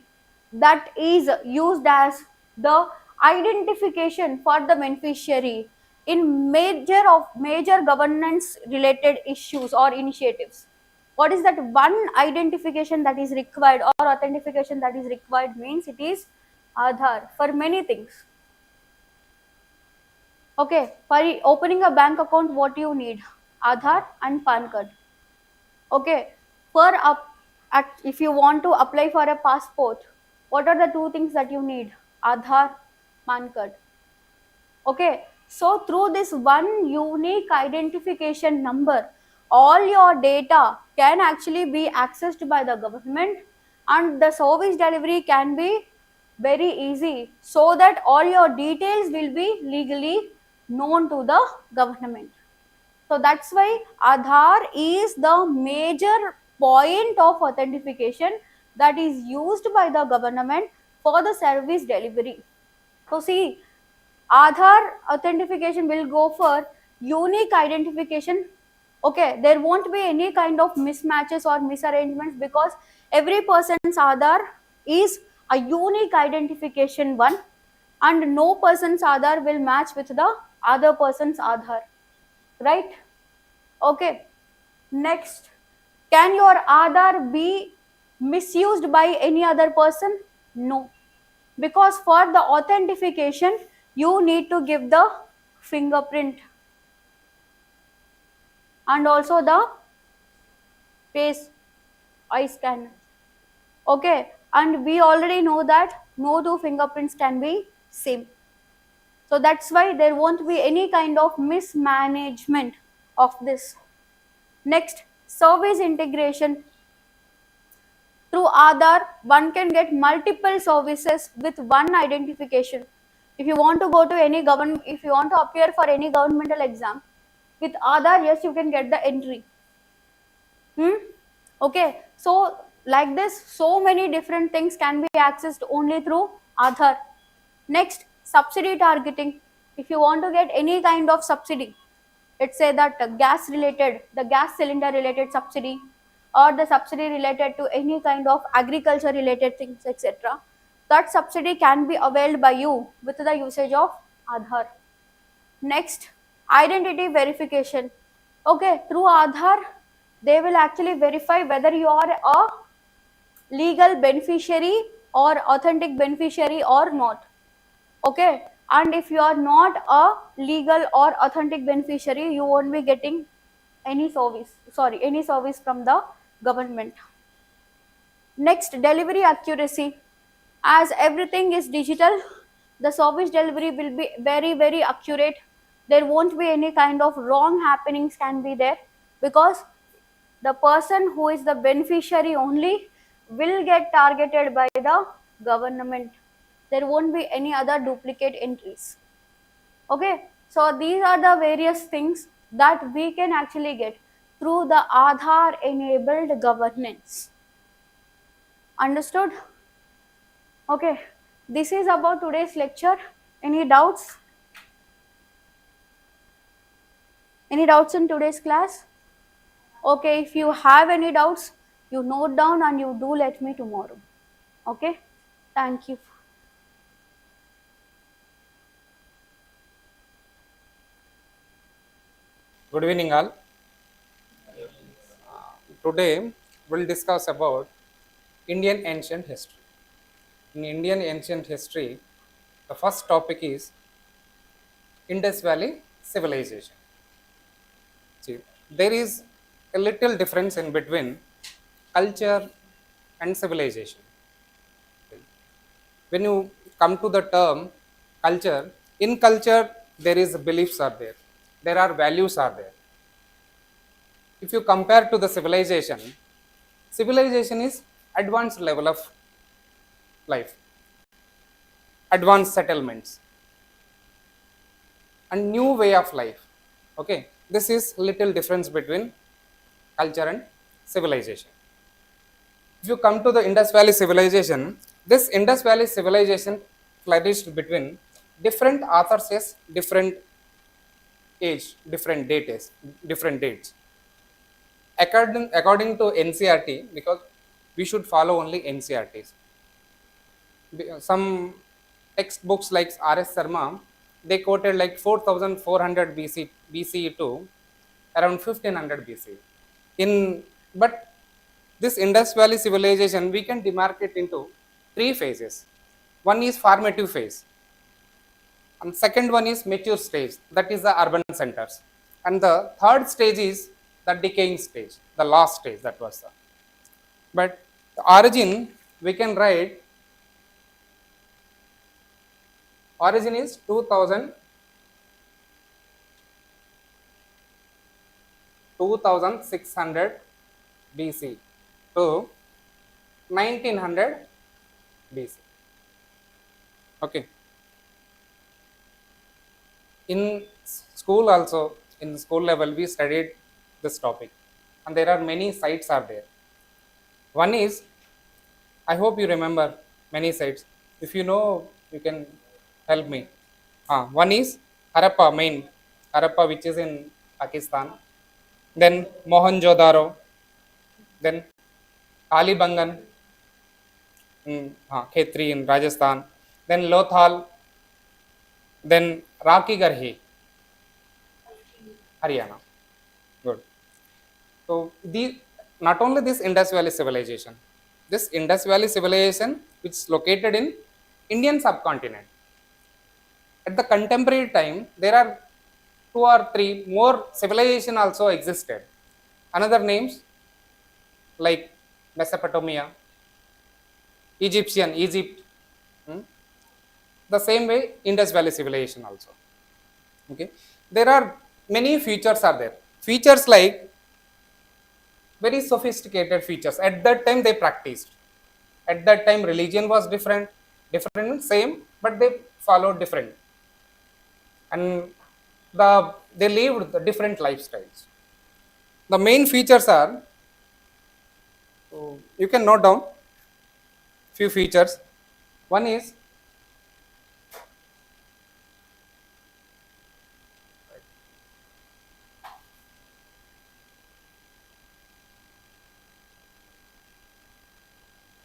that is used as the identification for the beneficiary in major governance related issues or initiatives? What is that one identification that is required or authentication that is required? Means it is Aadhaar for many things. Okay, for opening a bank account, what you need? Aadhaar and PAN card. Okay, if you want to apply for a passport, what are the two things that you need? Aadhaar, PAN card. Okay, so through this one unique identification number, all your data can actually be accessed by the government, and the service delivery can be very easy, so that all your details will be legally known to the government. So that's why Aadhaar is the major point of authentication that is used by the government for the service delivery. So see, Aadhaar authentication will go for unique identification. Okay, there won't be any kind of mismatches or misarrangements, because every person's Aadhaar is a unique identification one, and no person's Aadhaar will match with the other person's Aadhaar. Right? Okay. Next, can your Aadhaar be misused by any other person? No. Because for the authentication, you need to give the fingerprint and also the face eye scan. Okay. And we already know that no two fingerprints can be same. So that's why there won't be any kind of mismanagement of this. Next, service integration. Through Aadhaar, one can get multiple services with one identification. If you want to go to any government, if you want to appear for any governmental exam, with Aadhaar, yes, you can get the entry. Okay, so like this, so many different things can be accessed only through Aadhaar. Next, subsidy targeting. If you want to get any kind of subsidy, let's say that the gas cylinder related subsidy, or the subsidy related to any kind of agriculture related things, etc., that subsidy can be availed by you with the usage of Aadhaar. Next, identity verification. Okay, through Aadhaar, they will actually verify whether you are a legal beneficiary or authentic beneficiary or not. Okay, and if you are not a legal or authentic beneficiary, you won't be getting any service from the government. Next, delivery accuracy. As everything is digital, the service delivery will be very accurate. There won't be any kind of wrong happenings can be there, because the person who is the beneficiary only will get targeted by the government. There won't be any other duplicate entries. Okay, so these are the various things that we can actually get through the Aadhaar enabled governance. Understood? Okay, this is about today's lecture. Any doubts? Any doubts in today's class? Okay, if you have any doubts, you note down and you do let me tomorrow. Okay, thank you. Good evening all. Today we'll discuss about Indian ancient history. In Indian ancient history, the first topic is Indus Valley civilization. See, there is a little difference in between culture and civilization. When you come to the term culture, in culture there is beliefs are there are values are there. If you compare to the civilization, civilization is advanced level of life, advanced settlements, and new way of life. Okay, this is little difference between culture and civilization. If you come to the Indus Valley civilization, this Indus Valley civilization flourished between different authors, yes, different age, different dates. According to NCRT, because we should follow only NCRTs. Some textbooks like R.S. Sharma, they quoted like 4400 BCE to around 1500 BCE. But this Indus Valley civilization, we can demarcate into three phases. One is formative phase, and second one is mature stage, that is the urban centers, and the third stage is the decaying stage, the last stage, that was the. But the origin, we can write, origin is 2600 BC to 1900 BC. Okay. In school also, in school level, we studied this topic, and there are many sites are there. One is, I hope you remember many sites. If you know, you can help me. One is Harappa, main Harappa, which is in Pakistan. Then Mohenjo-daro. Then Kalibangan, Khetri in Rajasthan. Then Lothal. Then Rakhigarhi, Haryana. Good. So not only this Indus Valley civilization, which is located in Indian subcontinent. At the contemporary time, there are 2 or 3 more civilization also existed. Another names like Mesopotamia, Egypt. The same way Indus Valley civilization also. Okay, there are many features are there. Features like very sophisticated features. At that time they practiced. At that time religion was different same, but they followed different, and they lived the different lifestyles. The main features are, so you can note down few features. One is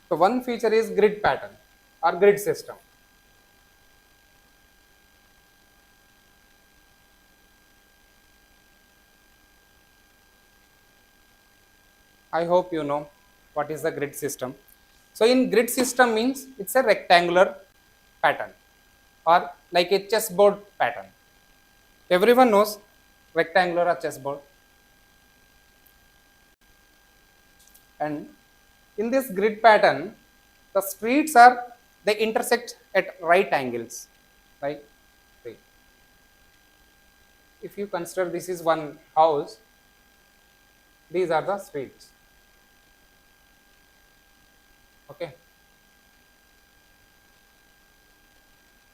so one feature is grid pattern or grid system. I hope you know what is the grid system. So in grid system means it's a rectangular pattern or like a chessboard pattern. Everyone knows rectangular or chessboard. And in this grid pattern, the streets they intersect at right angles, right? If you consider this is one house, these are the streets. Okay,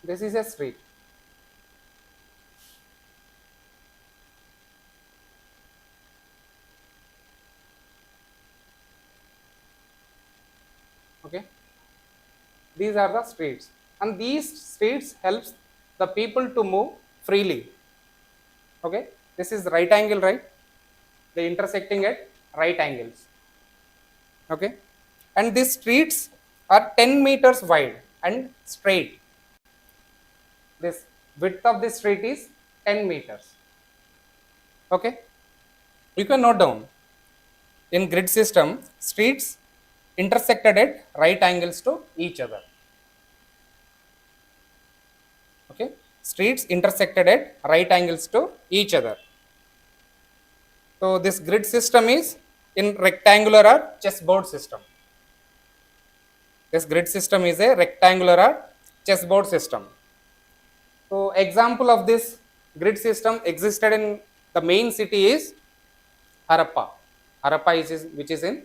this is a street. Okay, these are the streets, and these streets helps the people to move freely. Okay, this is right angle, right? They intersecting at right angles. Okay, and these streets are 10 meters wide and straight. This width of this street is 10 meters. Okay, you can note down in grid system, streets intersected at right angles to each other. Okay, streets intersected at right angles to each other. So this grid system is in rectangular or chessboard system. This grid system is a rectangular or chessboard system. So example of this grid system existed in the main city is Harappa. Harappa is which is in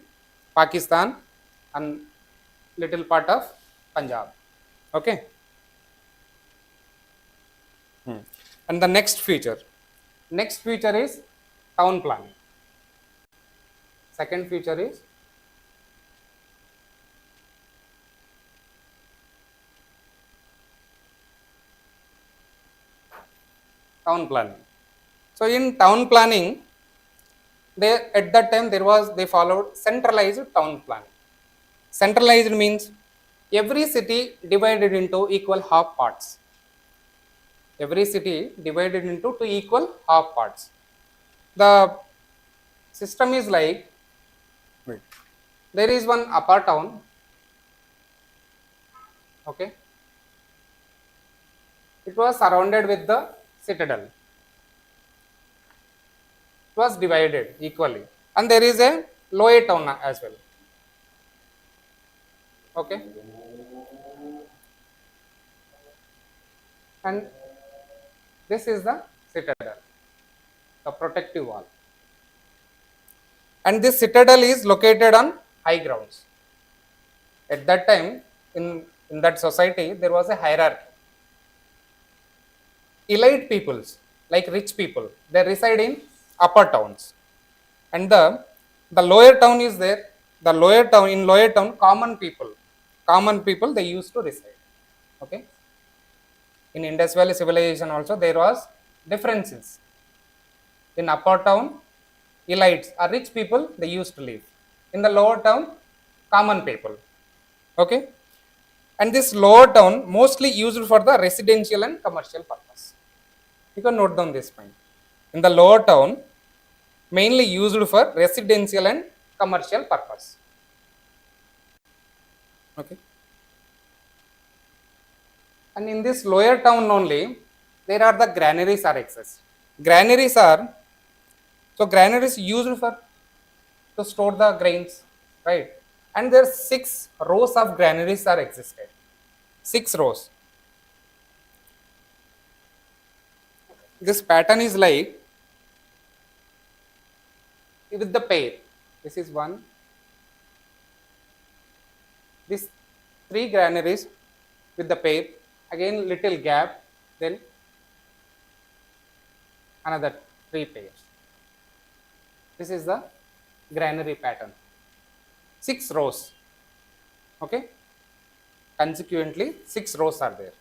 Pakistan and little part of Punjab. Okay. And the next feature is town planning. Second feature is town planning. So in town planning, at that time they followed centralized town planning. Centralized means every city divided into equal half parts. Every city divided into two equal half parts. The system is like, there is one upper town, okay, it was surrounded with the citadel, it was divided equally, and there is a lower town as well, okay, and this is the citadel, the protective wall, and this citadel is located on high grounds. At that time, in that society, there was a hierarchy. Elite peoples, like rich people, they reside in upper towns, and the lower town is there. The lower town, common people they used to reside. Okay. In Indus Valley civilization also there was differences. In upper town, elites or rich people they used to live. In the lower town, common people. Okay. And this lower town mostly used for the residential and commercial purpose. You can note down this point. In the lower town, mainly used for residential and commercial purpose. Okay. And in this lower town only, there are the granaries are exist. Granaries used for to store the grains, right? And there are 6 rows of granaries are existed. 6 rows. This pattern is like with the pair. This is one. These 3 granaries with the pair. Again little gap. Then another 3 pairs. This is the granary pattern. 6 rows. Okay. Consequently, 6 rows are there.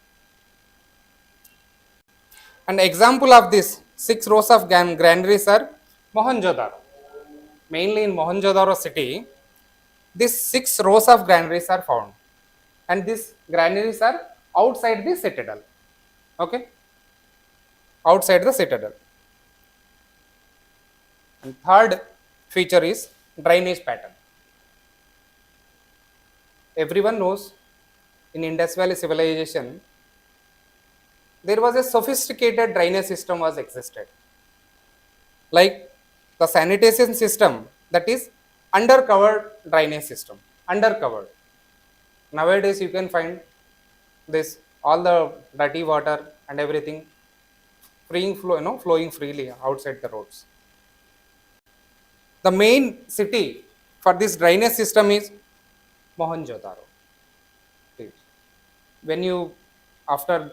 An example of this 6 rows of granaries are Mohenjo-daro. Mainly in Mohenjo-daro city, these 6 rows of granaries are found, and these granaries are outside the citadel. Okay, outside the citadel. And third feature is drainage pattern. Everyone knows in Indus Valley civilization, there was a sophisticated drainage system was existed. Like the sanitation system, that is undercovered drainage system, undercovered. Nowadays you can find this, all the dirty water and everything flowing freely outside the roads. The main city for this drainage system is Mohenjo-daro. When you, after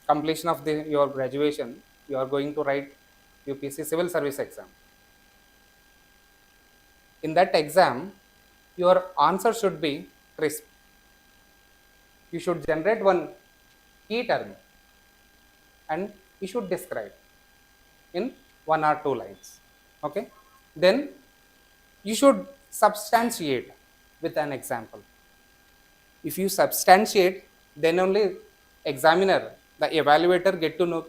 completion of your graduation, you are going to write UPSC civil service exam. In that exam, your answer should be crisp. You should generate one key term and you should describe in 1 or 2 lines. Okay. Then you should substantiate with an example. If you substantiate, then only examiner, the evaluator get to know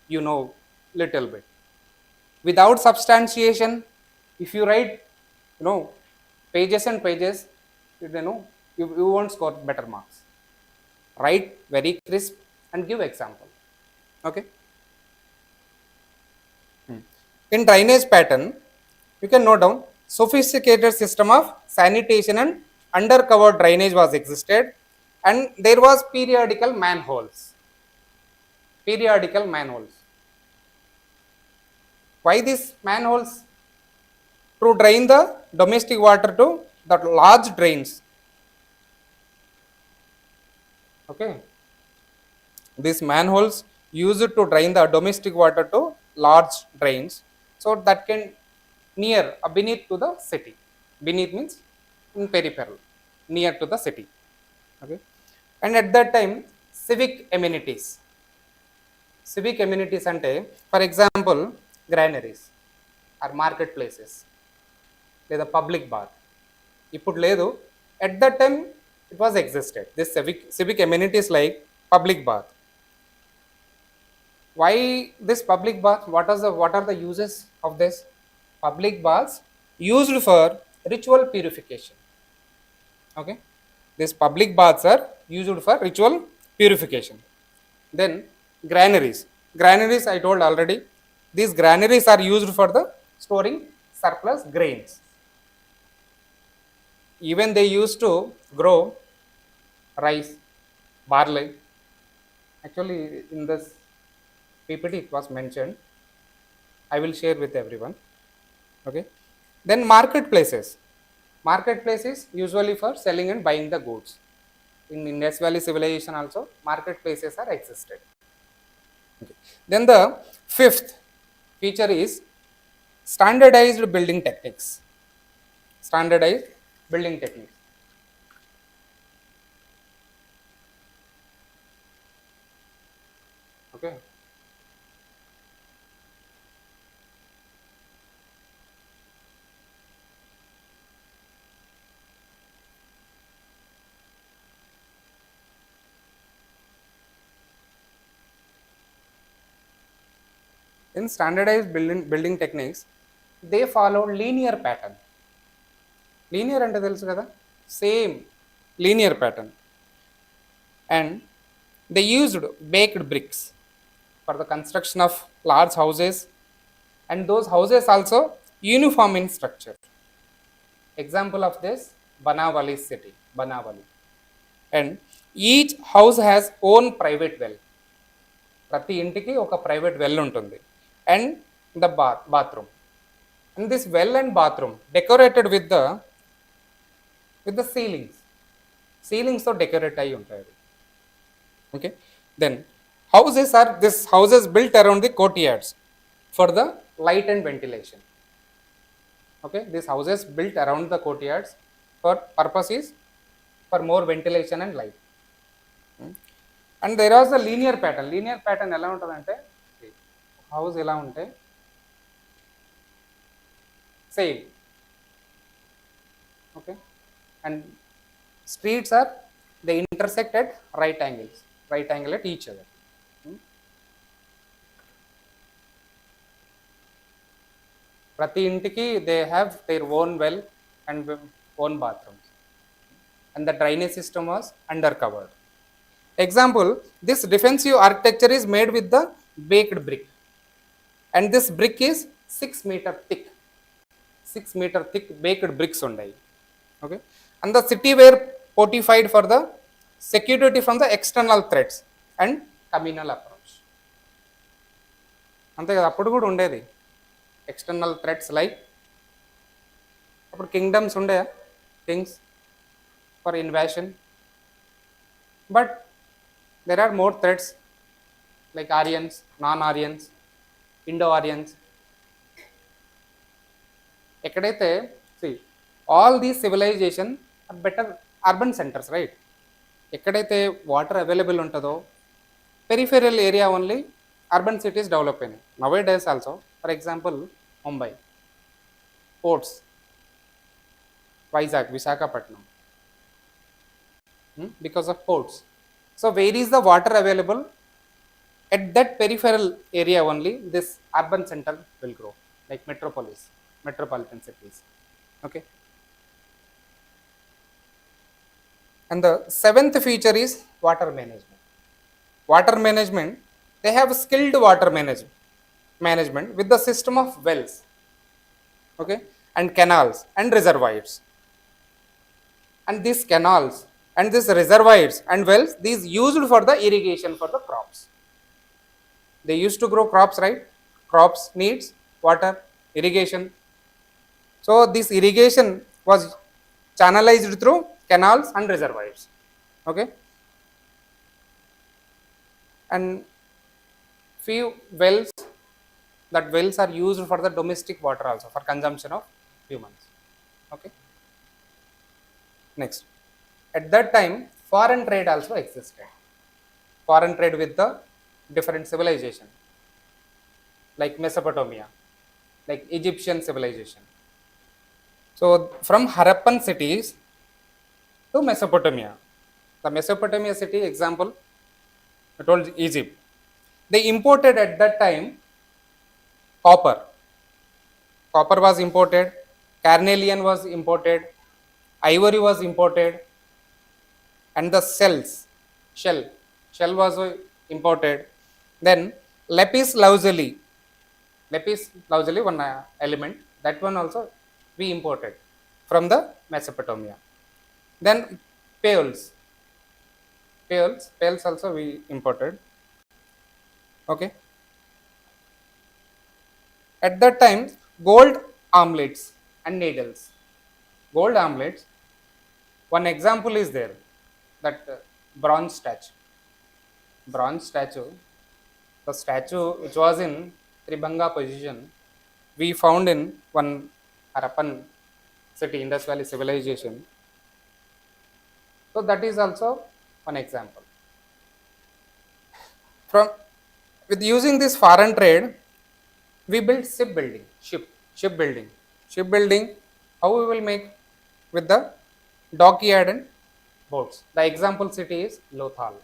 you know little bit. Without substantiation, if you write pages and pages, you won't score better marks. Write very crisp and give example. Okay. In drainage pattern, you can note down sophisticated system of sanitation and undercover drainage was existed, and there was periodical manholes. Periodical manholes. Why these manholes? To drain the domestic water to the large drains. Okay, these manholes used to drain the domestic water to large drains, so that can near beneath to the city. Beneath means in peripheral, near to the city. Okay, and at that time civic amenities. Civic amenities ante, for example, granaries or marketplaces లేదా public bath. ఇప్పుడు లేదు, at that time it was existed this civic amenities like public bath. Why this public bath? What are the uses of this? Public baths used for ritual purification. Okay, these public baths are used for ritual purification. Then granaries I told already. These granaries are used for the storing surplus grains. Even they used to grow rice, barley. Actually in this PPT it was mentioned. I will share with everyone. Okay, then marketplaces. Marketplaces usually for selling and buying the goods. In Indus Valley civilization also marketplaces are existed. Okay. Then the fifth feature is standardized building techniques. Standardized building techniques. Okay, in standardized building techniques they follow linear pattern. Linear అంటే తెలుసు కదా, same linear pattern, and they used baked bricks for the construction of large houses, and those houses also uniform in structure. Example of this, Banavali city, Banavali, and each house has own private well. ప్రతి ఇంటికి ఒక private well ఉంటుంది, and the bathroom, and this well and bathroom decorated with the సీలింగ్స్తో decorate అయి ఉంటాయి. Okay, then this houses built around the courtyards for the light and ventilation. Okay, these houses built around the courtyards for purpose is for more ventilation and light. And there was a linear pattern ఎలా ఉంటుందంటే, house ఎలా ఉంటే same. Okay, and streets are, they intersect at right angle at each other. ప్రతి ఇంటికి they have their own well and own bathrooms, and the drainage system was undercovered. Example, this defensive architecture is made with the baked brick, and this brick is 6 meter thick. 6 meter thick baked bricks undayi. Okay, and the city were fortified for the security from the external threats and communal approach. అంతే కదా, అప్పుడు కూడా ఉండేది external threats, like అప్పుడు kingdoms ఉండే, kings for invasion, but there are more threats like Aryans, non-Aryans, Indo-Aryans. ఎక్కడైతే see, all these civilization are better urban centers, right? ఎక్కడైతే water available ఉంటుందో peripheral area only urban cities develop అయినాయి. Nowadays also, for example Mumbai, ports, Vizag, Visakhapatnam, because of ports. So where is the water available? At that peripheral area only this urban center will grow, like metropolitan cities. Okay, and the seventh feature is water management. They have skilled water management with the system of wells, okay, and canals and reservoirs. And these canals and these reservoirs and wells, these used for the irrigation for the crops. They used to grow crops, right? Crops needs water, irrigation. So this irrigation was channelized through canals and reservoirs. Okay, and few wells, that wells are used for the domestic water also for consumption of humans. Okay, next, at that time foreign trade also existed, foreign trade with the different civilization like Mesopotamia, like Egyptian civilization. So from Harappan cities to Mesopotamia, the Mesopotamia city example I told Egypt, they imported at that time copper. Copper was imported, carnelian was imported, ivory was imported, and the shell, shell was imported. Then lapis lazuli one element, that one also we imported from the Mesopotamia. Then pearls, pearls also we imported. Okay. At that time, gold armlets and needles. Gold armlets. One example is there, that bronze statue. Bronze statue. The statue which was in Tribhanga position, we found in one Harappan city, Indus Valley civilization. So that is also one example. From with using this foreign trade, we build shipbuilding. How we will make? With the dockyard and boats. The example city is Lothal.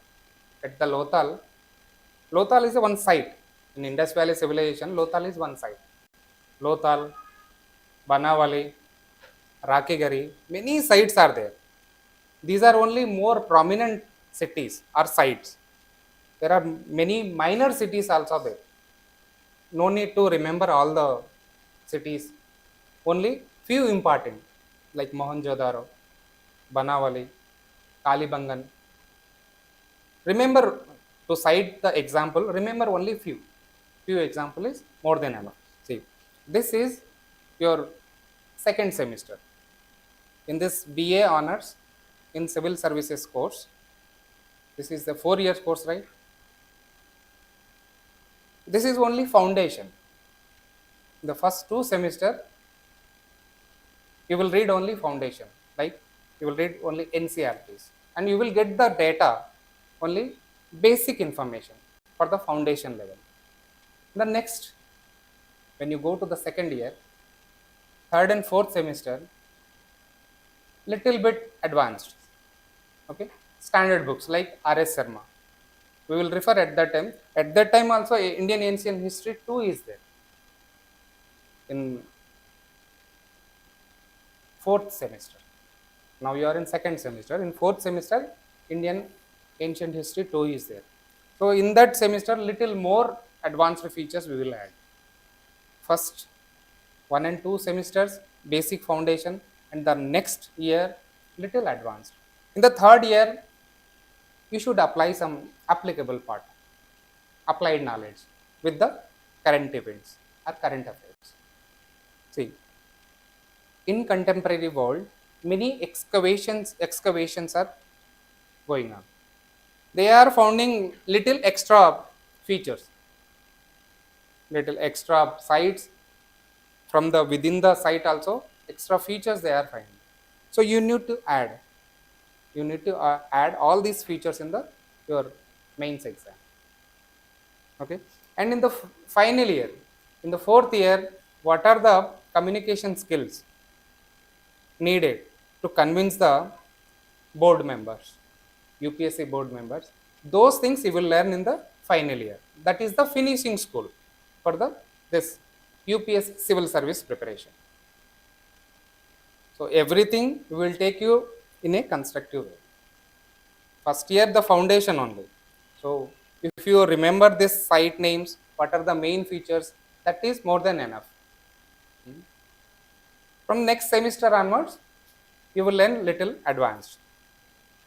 At the Lothal is a one site in Indus Valley civilization. Lothal is one site. Lothal, Banawali, Rakigari, many sites are there. These are only more prominent cities or sites. There are many minor cities also there. No need to remember all the cities. Only few important like Mohenjo-daro, Banawali, Kalibangan. Remember to cite the example. Remember only few. Few example is more than enough. See, this is your second semester in this BA honors in civil services course. This is the 4 years course, right? This is only foundation. The first 2 semester you will read only foundation, like you will read only NCRTs, and you will get the data only basic information for the foundation level. The next, when you go to the second year, third and fourth semester, little bit advanced. Okay, standard books like R.S. Sharma. We will refer at that time. At that time also Indian ancient history 2 is there. In fourth semester. Now you are in second semester. In fourth semester, Indian ancient history 2 is there. So in that semester, little more advanced features we will add. First 1 and 2 semesters, basic foundation, and the next year, little advanced. In the third year, you should apply some applicable part, applied knowledge with the current events or current affairs. See, in contemporary world, many excavations are going on. They are finding little extra features, little extra sites from the within the site also, extra features they are finding. So you need to add all these features in the your mains exam. Okay, and in the final year, in the fourth year, what are the communication skills needed to convince the board members, UPSC board members? Those things you will learn in the final year. That is the finishing school for the this UPSC civil service preparation. So everything will take you in a constructive way. First year the foundation only. So if you remember this site names, what are the main features, that is more than enough. From next semester onwards, you will learn little advanced.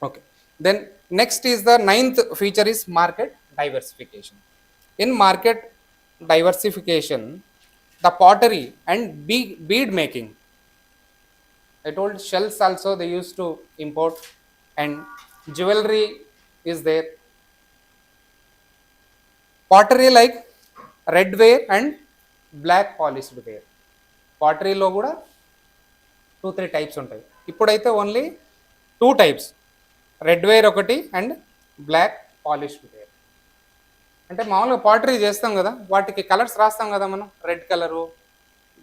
Okay. Then next is the ninth feature is market diversification. In market diversification, the pottery and bead making. I told shells also they used to import, and jewelry is there. Pottery like red ware and black polished ware. పాటరీలో కూడా 2-3 types ఉంటాయి. ఇప్పుడైతే only 2 types, red wear ఒకటి and black polished wear. అంటే మామూలుగా pottery చేస్తాం కదా, వాటికి colours రాస్తాం కదా మనం, red colour,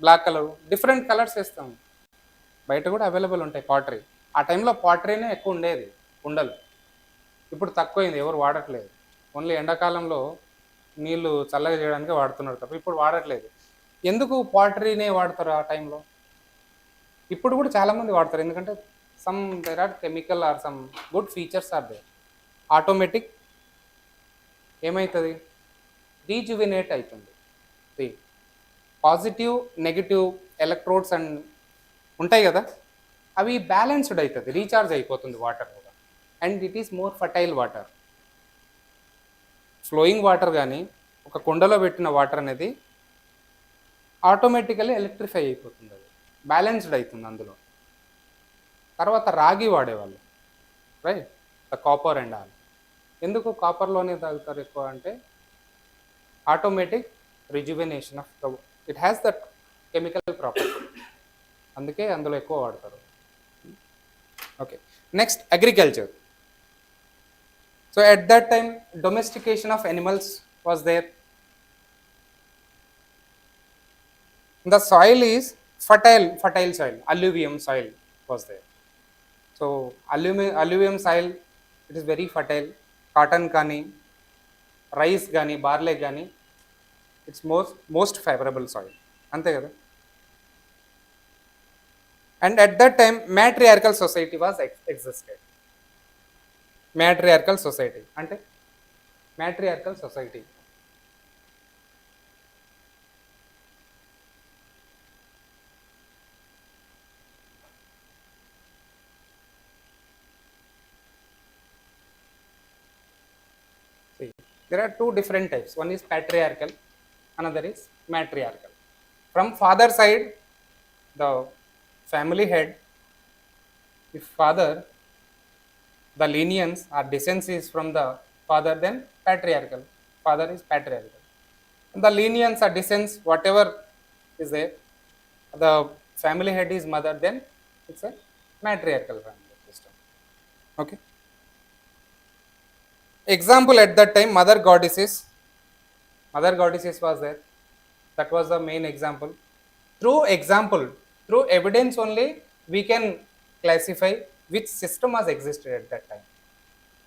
black colour, different colours వేస్తాం. బయట కూడా అవైలబుల్ ఉంటాయి పాటరీ. ఆ టైంలో పాటరీనే ఎక్కువ ఉండేది, ఉండలు. ఇప్పుడు తక్కువైంది, ఎవరు వాడట్లేదు. ఓన్లీ ఎండాకాలంలో నీళ్లు చల్లగా చేయడానికి వాడుతున్నారు తప్ప ఇప్పుడు వాడట్లేదు. ఎందుకు పాటరీనే వాడతారు ఆ టైంలో? ఇప్పుడు కూడా చాలామంది వాడతారు, ఎందుకంటే some there are chemical are some good features are there. Automatic ఏమవుతుంది, రీజువినేట్ అవుతుంది. పాజిటివ్ నెగిటివ్ ఎలక్ట్రోడ్స్ అండ్ ఉంటాయి కదా, అవి బ్యాలెన్స్డ్ అవుతుంది, రీఛార్జ్ అయిపోతుంది వాటర్ కూడా. And it is more fertile water. Flowing water కానీ ఒక కుండలో పెట్టిన వాటర్ అనేది ఆటోమేటికల్లీ ఎలక్ట్రిఫై అయిపోతుంది, అది బ్యాలెన్స్డ్ అవుతుంది అందులో. తర్వాత రాగి వాడేవాళ్ళు, right, the copper and all. ఎందుకు కాపర్లోనే తాగుతారు ఎక్కువ అంటే automatic rejuvenation of the, it has that chemical property, అందుకే అందులో ఎక్కువ వాడతారు. Okay, next agriculture. So at that time domestication of animals was there. The soil is fertile soil, alluvium soil was there. So alluvium soil, it is very fertile. Cotton gani, rice gani, barley gani, it's most favorable soil. Ante kada. And at that time matriarchal society was existed. Matriarchal society ante matriarchal society. There are two different types. One is patriarchal, another is matriarchal. From father side, the family head, if father, the lineage or descent is from the father, then patriarchal. Father is patriarchal. And the lineage or descents, whatever is there, the family head is mother, then it's a matriarchal family system. Okay. Example at that time, mother goddesses was there. That was the main example. Through example, through evidence only, we can classify which system was existed at that time.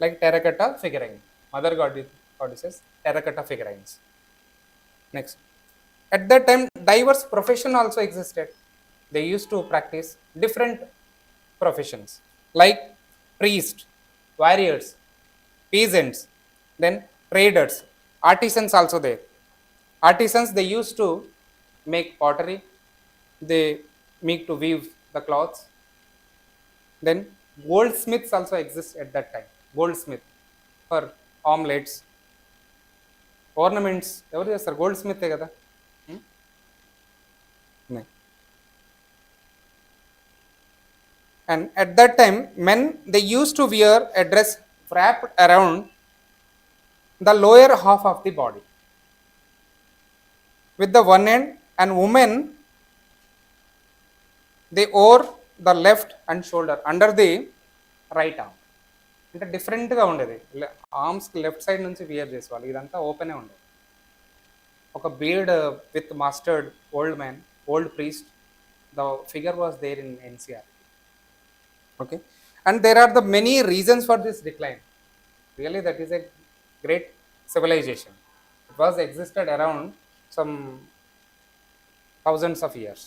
Like terracotta figurine, mother goddesses, terracotta figurines. Next, at that time, diverse profession also existed. They used to practice different professions like priest, warriors, peasants, then traders, artisans also there. Artisans, they used to make pottery, they make to weave the cloths. Then goldsmiths also exist at that time. Goldsmith for omelets, ornaments, evaru chestaru goldsmith e kada. And at that time men, they used to wear a dress wrapped around the lower half of the body with the one end, and women, they wore the left and shoulder under the right arm. అంటే డిఫరెంట్గా ఉండేది, ఆర్మ్స్కి left side నుంచి wear చేసేవాళ్ళు, ఇదంతా ఓపెనే ఉండేది. ఒక beard with moustached old man, old priest, the figure was there in NCR. Okay, and there are the many reasons for this decline. Really, that is a great civilization. It was existed around some thousands of years,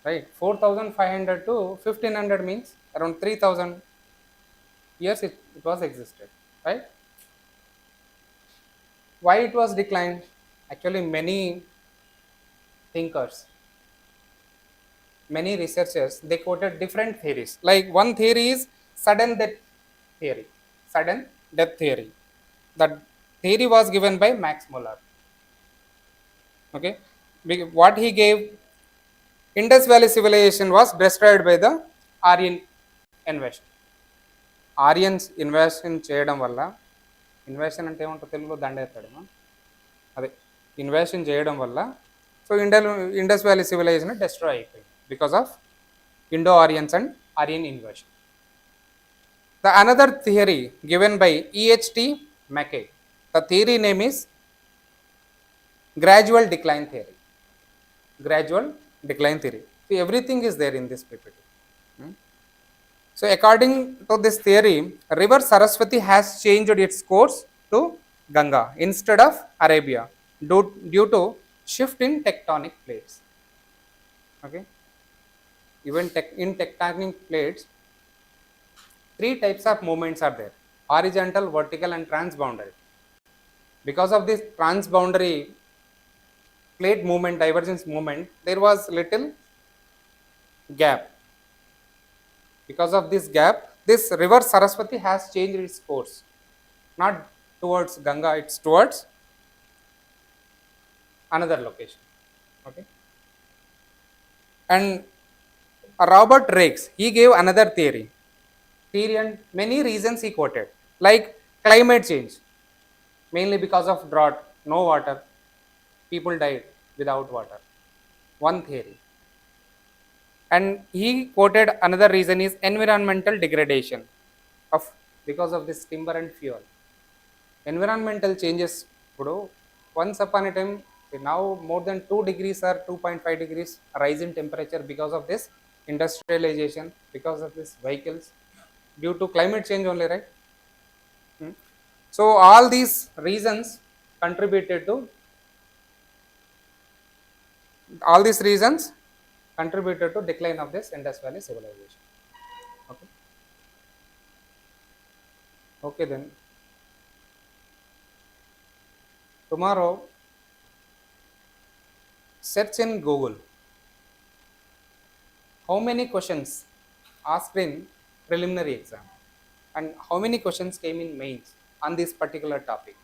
right? 4,500 to 1,500 means around 3,000 years it was existed, right? Why it was declined? Actually, many thinkers, many researchers, they quoted different theories. Like one theory is sudden death theory. Sudden death theory. That theory was given by Max Muller. Okay. what he gave, Indus Valley civilization was destroyed by the Aryan invasion. ఆరియన్స్ invasion చేయడం వల్ల, invasion అంటే ఏమంటారు తెలుగులో దండెత్తాడు, అదే invasion చేయడం వల్ల so Indus valley civilisation destroy అయిపోయింది because of Indo Aryans and Aryan invasion. The another theory given by E H T Mackay, the theory name is gradual decline theory. Gradual decline theory. So everything is there in this PPT. So according to this theory, river Saraswati has changed its course to Ganga instead of Arabia due to shift in tectonic plates. Okay. Even in tectonic plates, three types of movements are there: horizontal, vertical, and transboundary. Because of this transboundary plate movement, divergence movement, there was little gap. Because of this gap, this river Saraswati has changed its course, not towards Ganga, it's towards another location. Okay. And Robert Rakes, he gave another theory and many reasons he quoted, like climate change, mainly because of drought, no water, people died without water. One theory. And he quoted another reason is environmental degradation of because of this timber and fuel. Environmental changes, once upon a time, now more than 2 degrees or 2.5 degrees rise in temperature because of this industrialization, because of this vehicles, due to climate change only, right? So all these reasons contributed to decline of this Indus Valley civilization. Okay. Okay then. Tomorrow, search in Google how many questions asked in preliminary exam and how many questions came in mains on this particular topic.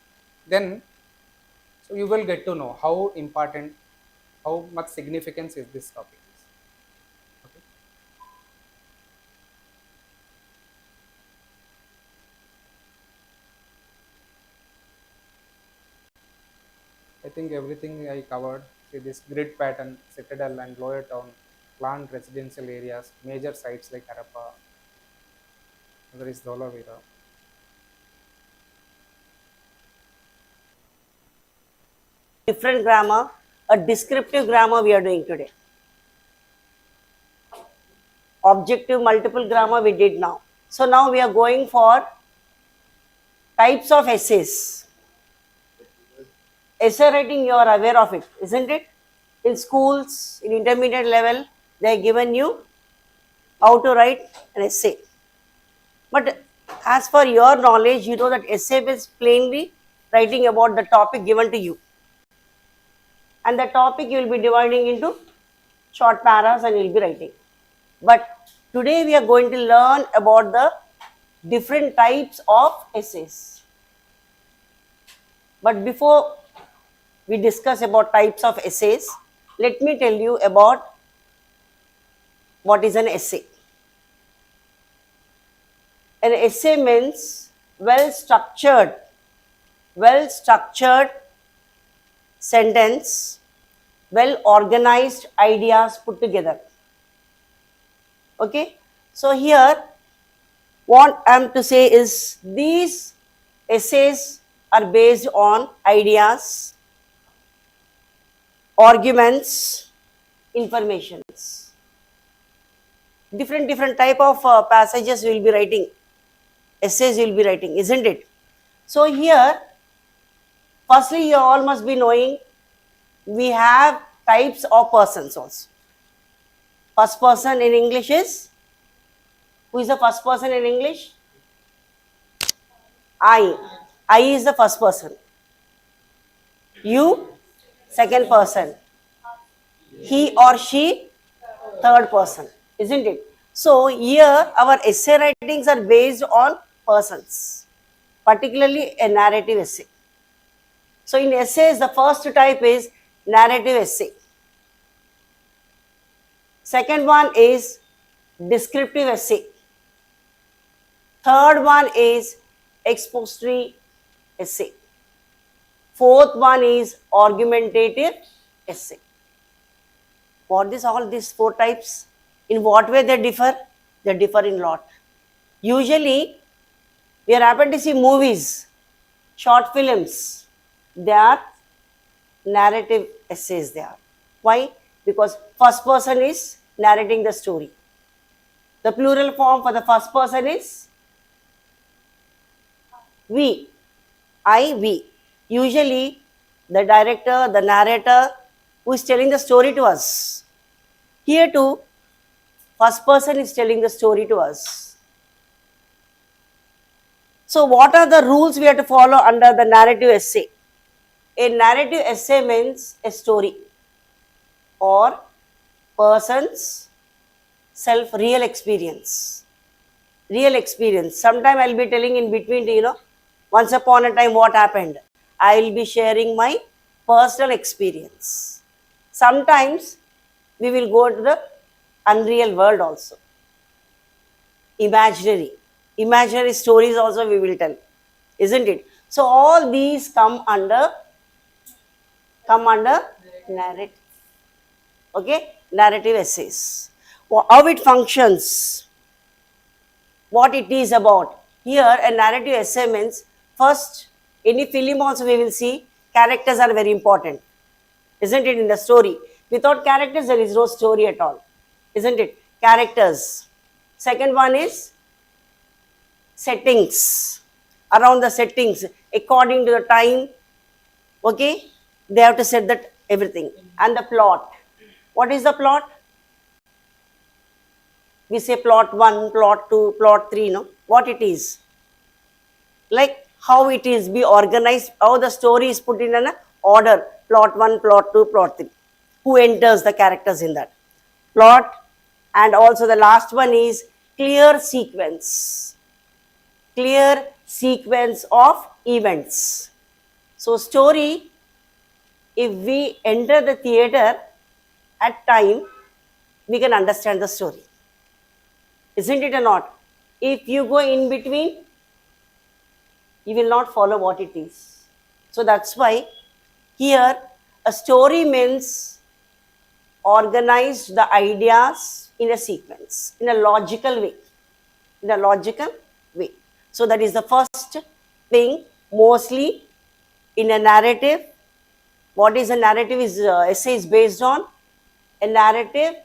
Then, so you will get to know how important, how much significance is this topic is. Okay. I think everything I covered. See this grid pattern, Citadel and Lower Town, planned residential areas, major sites like Harappa, there is Dholavira. Different grammar, a descriptive grammar we are doing today. Objective multiple grammar we did now. So now we are going for types of essays. Essay writing, you are aware of it, isn't it? In schools, in intermediate level, they have given you how to write an essay. But as for your knowledge, you know that essay is plainly writing about the topic given to you. And the topic you will be dividing into short paras and you will be writing. But today we are going to learn about the different types of essays. But before we discuss about types of essays, let me tell you about what is an essay. An essay means well-structured sentence, well-organized ideas put together. Okay, so here what I am to say is these essays are based on ideas, arguments, informations. Different type of passages we will be writing, essays you will be writing, isn't it? So here, firstly you all must be knowing we have types of persons also. First person in English is, who is the first person in English? I is the first person. You, second person. He or she, third person, isn't it? So here our essay writings are based on persons, particularly a narrative essay. So in essays, the first type is narrative essay. Second one is descriptive essay. Third one is expository essay. Fourth one is argumentative essay. What is all these four types? In what way they differ? They differ in lot. Usually, we are happen to see movies, short films. They are narrative essays. They are. Why? Because first person is narrating the story. The plural form for the first person is we. I, we. Usually, the director, the narrator, who is telling the story to us. Here too, first person is telling the story to us. So, what are the rules we have to follow under the narrative essay? A narrative essay means a story or person's self real experience. Real experience. Sometime I will be telling in between, once upon a time what happened. I will be sharing my personal experience. Sometimes we will go to the unreal world also. Imaginary stories also we will tell, isn't it? So all these come under narrative. Okay, narrative essays. How it functions, what it is about. Here a narrative essay means, first, any film also we will see characters are very important, isn't it, in the story. Without characters there is no story at all, isn't it? Characters. Second one is settings. Around the settings, according to the time, okay, they have to set that everything. And the plot. What is the plot? We say plot 1, plot 2, plot 3, no? What it is? Like how it is be organized, how the story is put in an order. Plot 1, plot 2, plot 3. Who enters the characters in that plot. And also the last one is clear sequence. Clear sequence of events. So story, if we enter the theater at time, we can understand the story. Isn't it or not? If you go in between, you will not follow what it is. So that's why here a story means organized the ideas in a sequence, in a logical way. In a logical way. So that is the first thing. Mostly in a narrative, what is a narrative is essay is based on? A narrative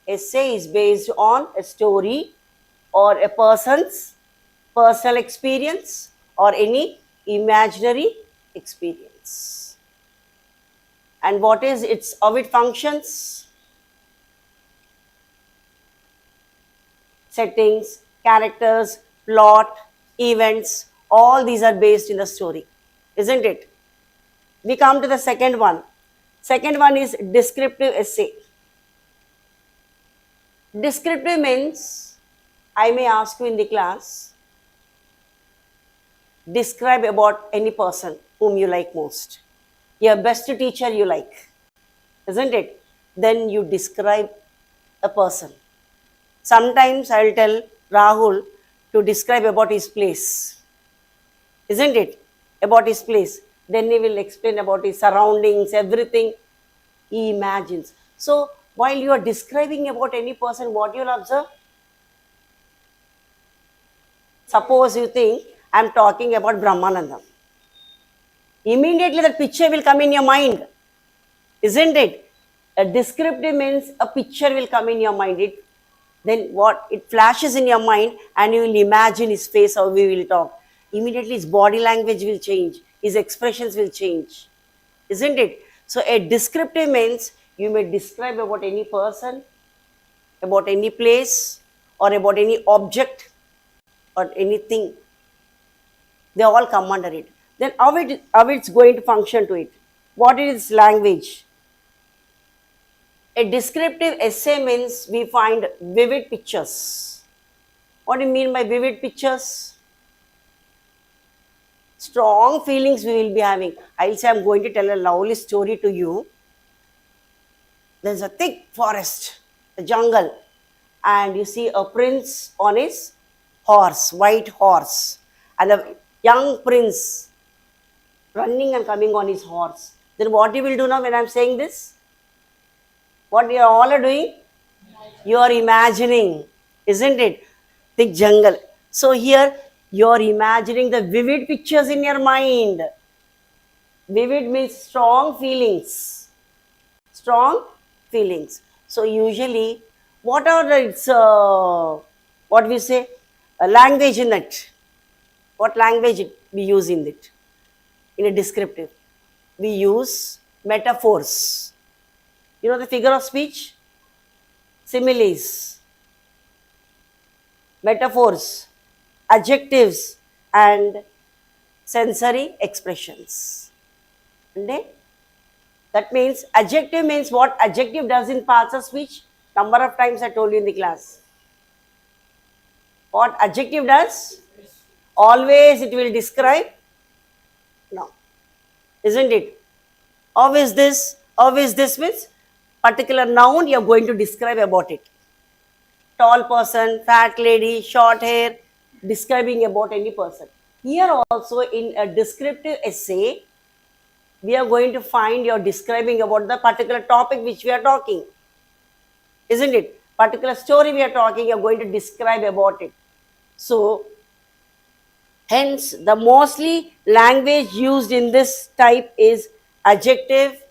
essay is based on a story or a person's personal experience or any imaginary experience. And what is its, how it functions? Settings, characters, plot, events, all these are based in the story, isn't it? We come to the second one. Second one is descriptive essay. Descriptive means, I may ask you in the class, describe about any person whom you like most. Your best teacher you like, isn't it? Then you describe a person. Sometimes I will tell Rahul to describe about his place, isn't it? About his place. Then he will explain about his surroundings, everything he imagines. So while you are describing about any person, what you will observe? Suppose you think I am talking about Brahmanandam. Immediately that picture will come in your mind, isn't it? A descriptive means a picture will come in your mind. Then what? It flashes in your mind and you will imagine his face, how we will talk. Immediately his body language will change, his expressions will change, isn't it? So a descriptive means you may describe about any person, about any place, or about any object or anything. They all come under it. Then how it's going to function to it? What is language? A descriptive essay means we find vivid pictures. What do you mean by vivid pictures? Strong feelings we will be having. I will say I am going to tell a lovely story to you. There is a thick forest. a jungle, and you see a prince on his horse, white horse, and a young prince running and coming on his horse. Then what you will do now when I'm saying this? What you all are doing? You are imagining, isn't it? The jungle. So here you are imagining the vivid pictures in your mind. Vivid means strong feelings. Strong feelings. So usually, what are its what we say language in it? What language we use in it? In a descriptive, we use metaphors. You know the figure of speech, similes, metaphors, adjectives, and sensory expressions. And that means adjective means what adjective does in parts of speech. Number of times I told you in the class. What adjective does? Always it will describe. No, isn't it? Always this. Always this means particular noun you are going to describe about it. Tall person, fat lady, short hair, describing about any person. Here also in a descriptive essay, we are going to find you're describing about the particular topic which we are talking. Isn't it? Particular story we are talking, you're going to describe about it. So, hence the mostly language used in this type is adjective,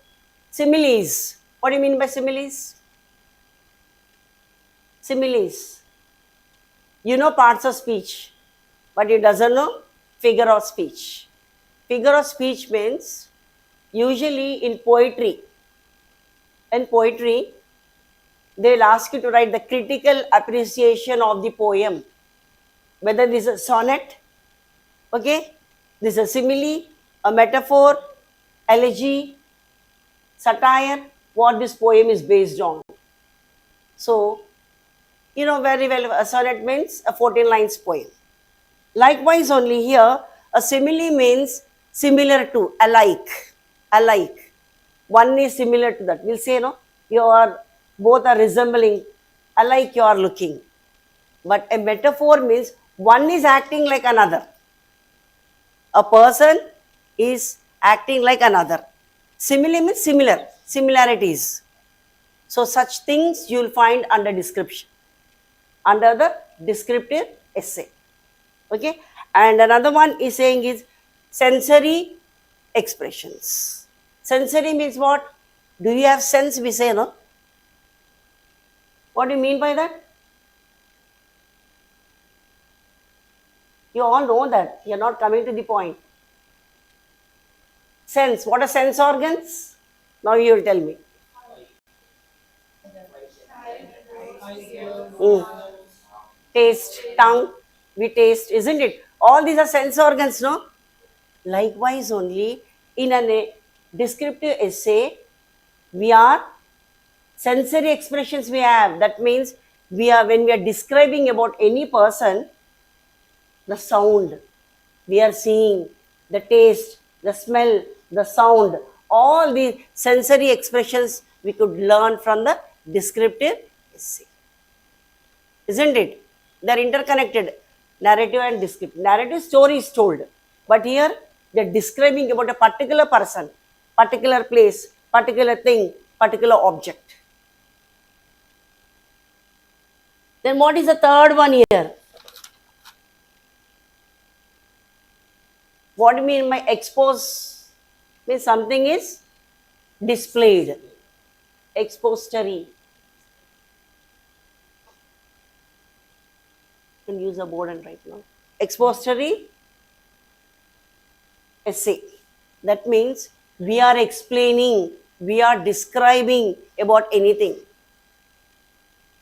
similes. What do you mean by similes? Similes. You know parts of speech, but you doesn't know figure of speech. Figure of speech means usually in poetry. In poetry, they will ask you to write the critical appreciation of the poem. Whether this is a sonnet, okay, this is a simile, a metaphor, elegy, satire, what this poem is based on. So, you know very well, a sonnet means a 14 lines poem. Likewise, only here, a simile means similar to, alike, alike. One is similar to that. We'll say, no, both are resembling, alike you are looking. But a metaphor means one is acting like another. A person is acting like another. Simile means similar, similarities. So such things you will find under description, under the descriptive essay. Okay, and another one is saying is sensory expressions. Sensory means what? Do you have sense? We say, no? What do you mean by that? You all know that. You are not coming to the point. Sense. What are sense organs? Now you will tell me. Taste, tongue, we taste, isn't it? All these are sense organs, no? Likewise, only in a descriptive essay, we are sensory expressions we have. That means when we are describing about any person, the sound, we are seeing, the taste, the smell, the sound, all these sensory expressions we could learn from the descriptive essay. Isn't it? They are interconnected, narrative and descriptive. Narrative story is told, but here they are describing about a particular person, particular place, particular thing, particular object. Then what is the third one here? What do you mean by expose? Means something is displayed. Expository. You can use a board and write now. Expository essay. That means we are explaining, we are describing about anything.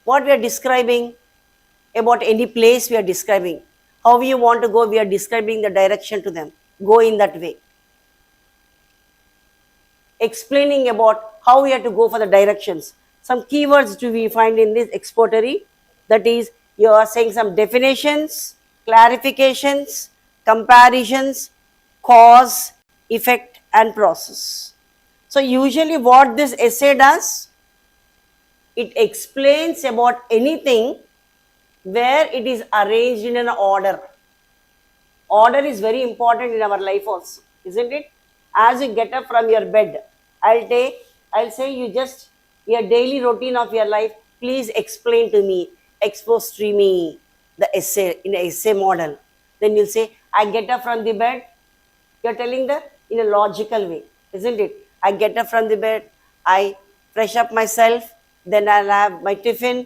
What we are describing? About any place we are describing. How you want to go, we are describing the direction to them. Go in that way. Explaining about how we have to go for the directions. Some keywords do we find in this expository. That is, you are saying some definitions, clarifications, comparisons, cause, effect, and process. So usually what this essay does, It explains about anything where it is arranged in an order. Order is very important in our life also, isn't it? As you get up from your bed, I'll say you just your daily routine of your life, please explain to me, expose to me the essay in an essay model. Then you'll say, I get up from the bed. You're telling the in a logical way, isn't it? I get up from the bed, I fresh up myself, then I'll have my tiffin.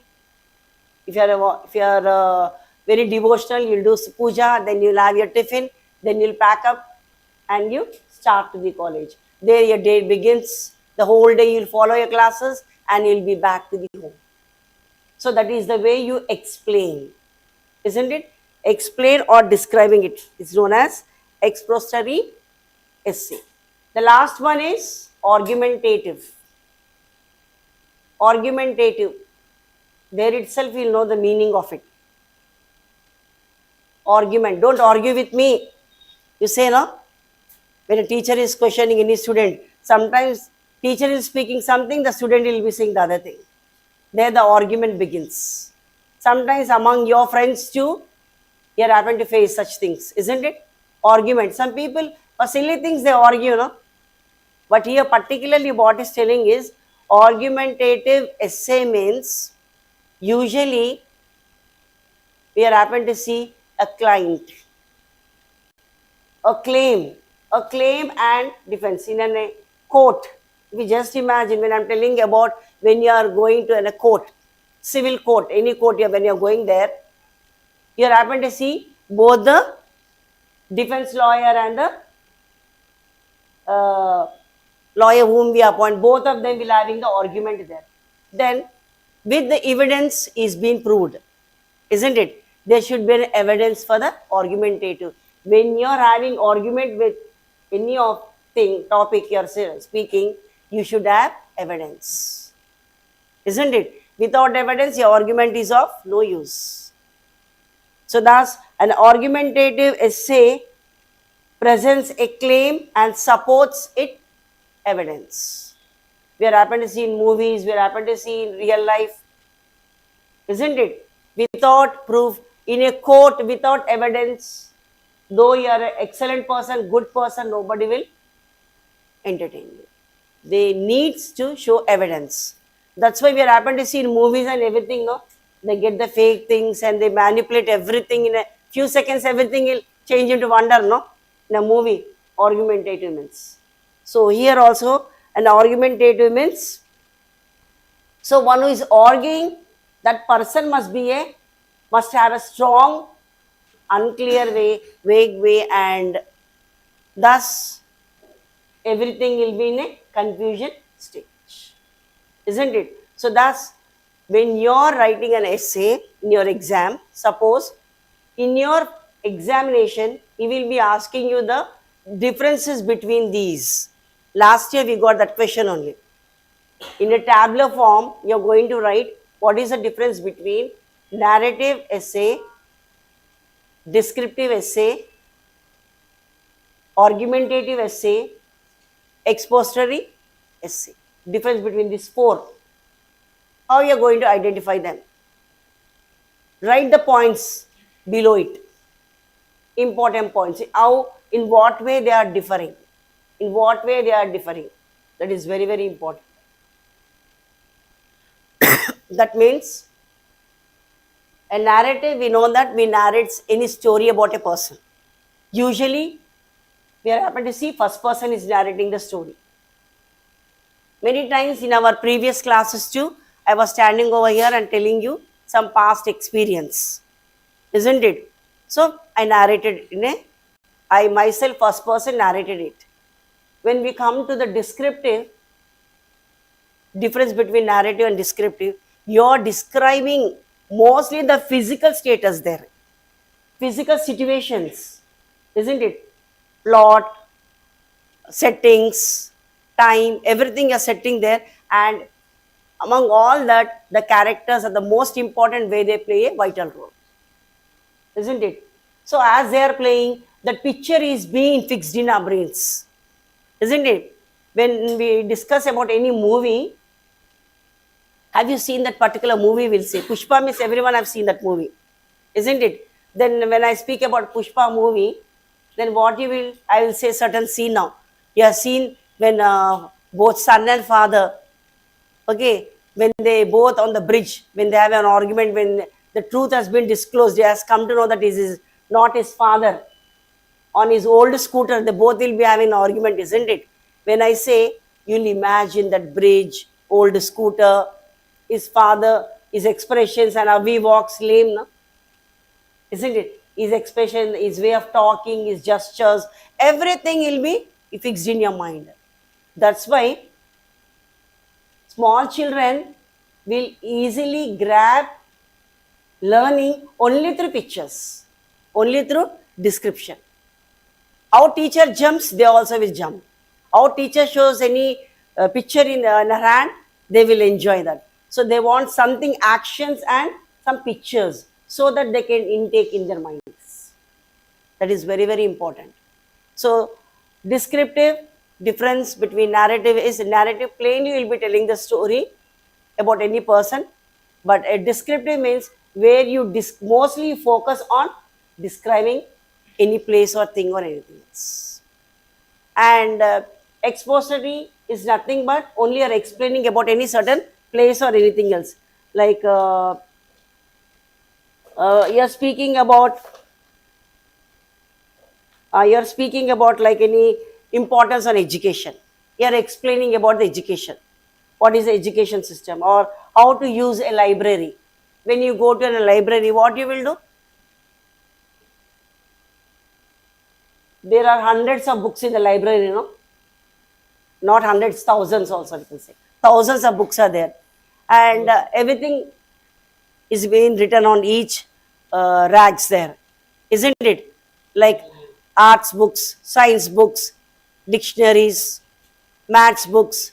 If you're very devotional, you'll do puja, then you'll have your tiffin, then you'll pack up and you start to the college. There your day begins. The whole day you'll follow your classes and you'll be back to the home. So that is the way you explain, isn't it? Explain or describing it is known as expository essay. The last one is argumentative. Argumentative. There itself you'll know the meaning of it. Argument. Don't argue with me. You say, no? When a teacher is questioning any student, sometimes teacher is speaking something, the student will be saying the other thing. There the argument begins. Sometimes among your friends too, you happen to face such things, isn't it? Argument. Some people, for silly things they argue, no? But here particularly what is telling is argumentative essay means usually we are happen to see a client, a claim and defense in a court. We just imagine when I'm telling about when you are going to a court, civil court, any court, when you are going there, you are happen to see both the defense lawyer and the lawyer whom we appoint, both of them will having the argument there. Then with the evidence is being proved, isn't it? There should be an evidence for the argumentative. When you are having argument with any of topic you are speaking, you should have evidence, isn't it? Without evidence, your argument is of no use. So thus, an argumentative essay presents a claim and supports it evidence. We are happen to see in movies, we are happen to see in real life, isn't it? Without proof, in a court, without evidence, though you are an excellent person, good person, nobody will entertain you. They needs to show evidence. That's why we are happen to see in movies and everything, no? They get the fake things and they manipulate everything in a few seconds, everything will change into wonder, no? In a movie, argumentative means. So here also an argumentative means, so one who is arguing, that person must have a strong, unclear way, vague way, and thus everything will be in a confusion stage, isn't it? So thus, when you are writing an essay in your exam, suppose in your examination, he will be asking you the differences between these. Last year we got that question only. In a tabular form, you are going to write what is the difference between narrative essay, descriptive essay, argumentative essay, expository essay. Difference between these four. How you are going to identify them? Write the points below it. Important points. How, in what way they are differing. In what way they are differing. That is very, very important. That means a narrative, we know that we narrate any story about a person. Usually, we are happen to see first person is narrating the story. Many times in our previous classes too, I was standing over here and telling you some past experience, isn't it? So I narrated I myself first person narrated it. When we come to the descriptive, difference between narrative and descriptive, you are describing mostly the physical status there, physical situations, isn't it? Plot, settings, time, everything you are setting there, and among all that, the characters are the most important way they play a vital role, isn't it? So as they are playing, that picture is being fixed in our brains, isn't it? When we discuss about any movie, Have you seen that particular movie? We'll say Pushpa means everyone have seen that movie, isn't it? Then when I speak about Pushpa movie, then what you will, I will say certain scene now. You have seen when both son and father, okay, when they both on the bridge, when they have an argument, when the truth has been disclosed, he has come to know that he is not his father. On his old scooter, they both will be having an argument, isn't it? When I say, you'll imagine that bridge, old scooter, his father, his expressions, and how he walks lame, no? Isn't it? His expression, his way of talking, his gestures, everything will be fixed in your mind. That's why small children will easily grab learning only through pictures, only through description. Our teacher jumps, they also will jump. Our teacher shows any picture in her hand, they will enjoy that. So they want something actions and some pictures so that they can intake in their minds. That is very, very important. So descriptive difference between narrative is narrative plainly you will be telling the story about any person, but a descriptive means where you mostly focus on describing any place or thing or anything else. And expository is nothing but only you're explaining about any certain place or anything else. Like you're speaking about like any importance on education. You're explaining about the education. What is the education system or how to use a library. When you go to a library, what you will do? There are hundreds of books in the library, you know. Not hundreds, thousands also, you can say. Thousands of books are there. And everything is being written on each rags there, isn't it? Like arts books, science books, dictionaries, maths books,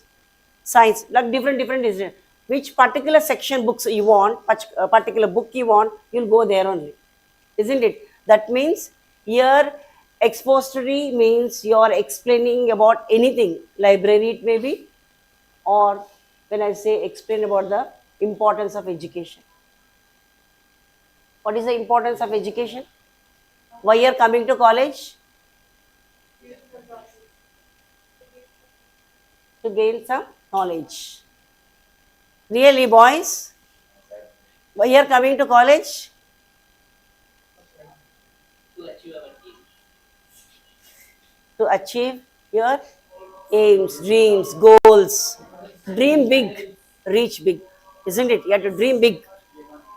science, like different is there. Which particular section books you want, particular book you want, you'll go there only, isn't it? That means here expository means you're explaining about anything, library it may be, or when I say explain about the importance of education. What is the importance of education? Why you're coming to college? To gain some knowledge. Really, boys? Why you're coming to college? To achieve your aims, dreams, goals. Dream big, reach big, isn't it? You have to dream big.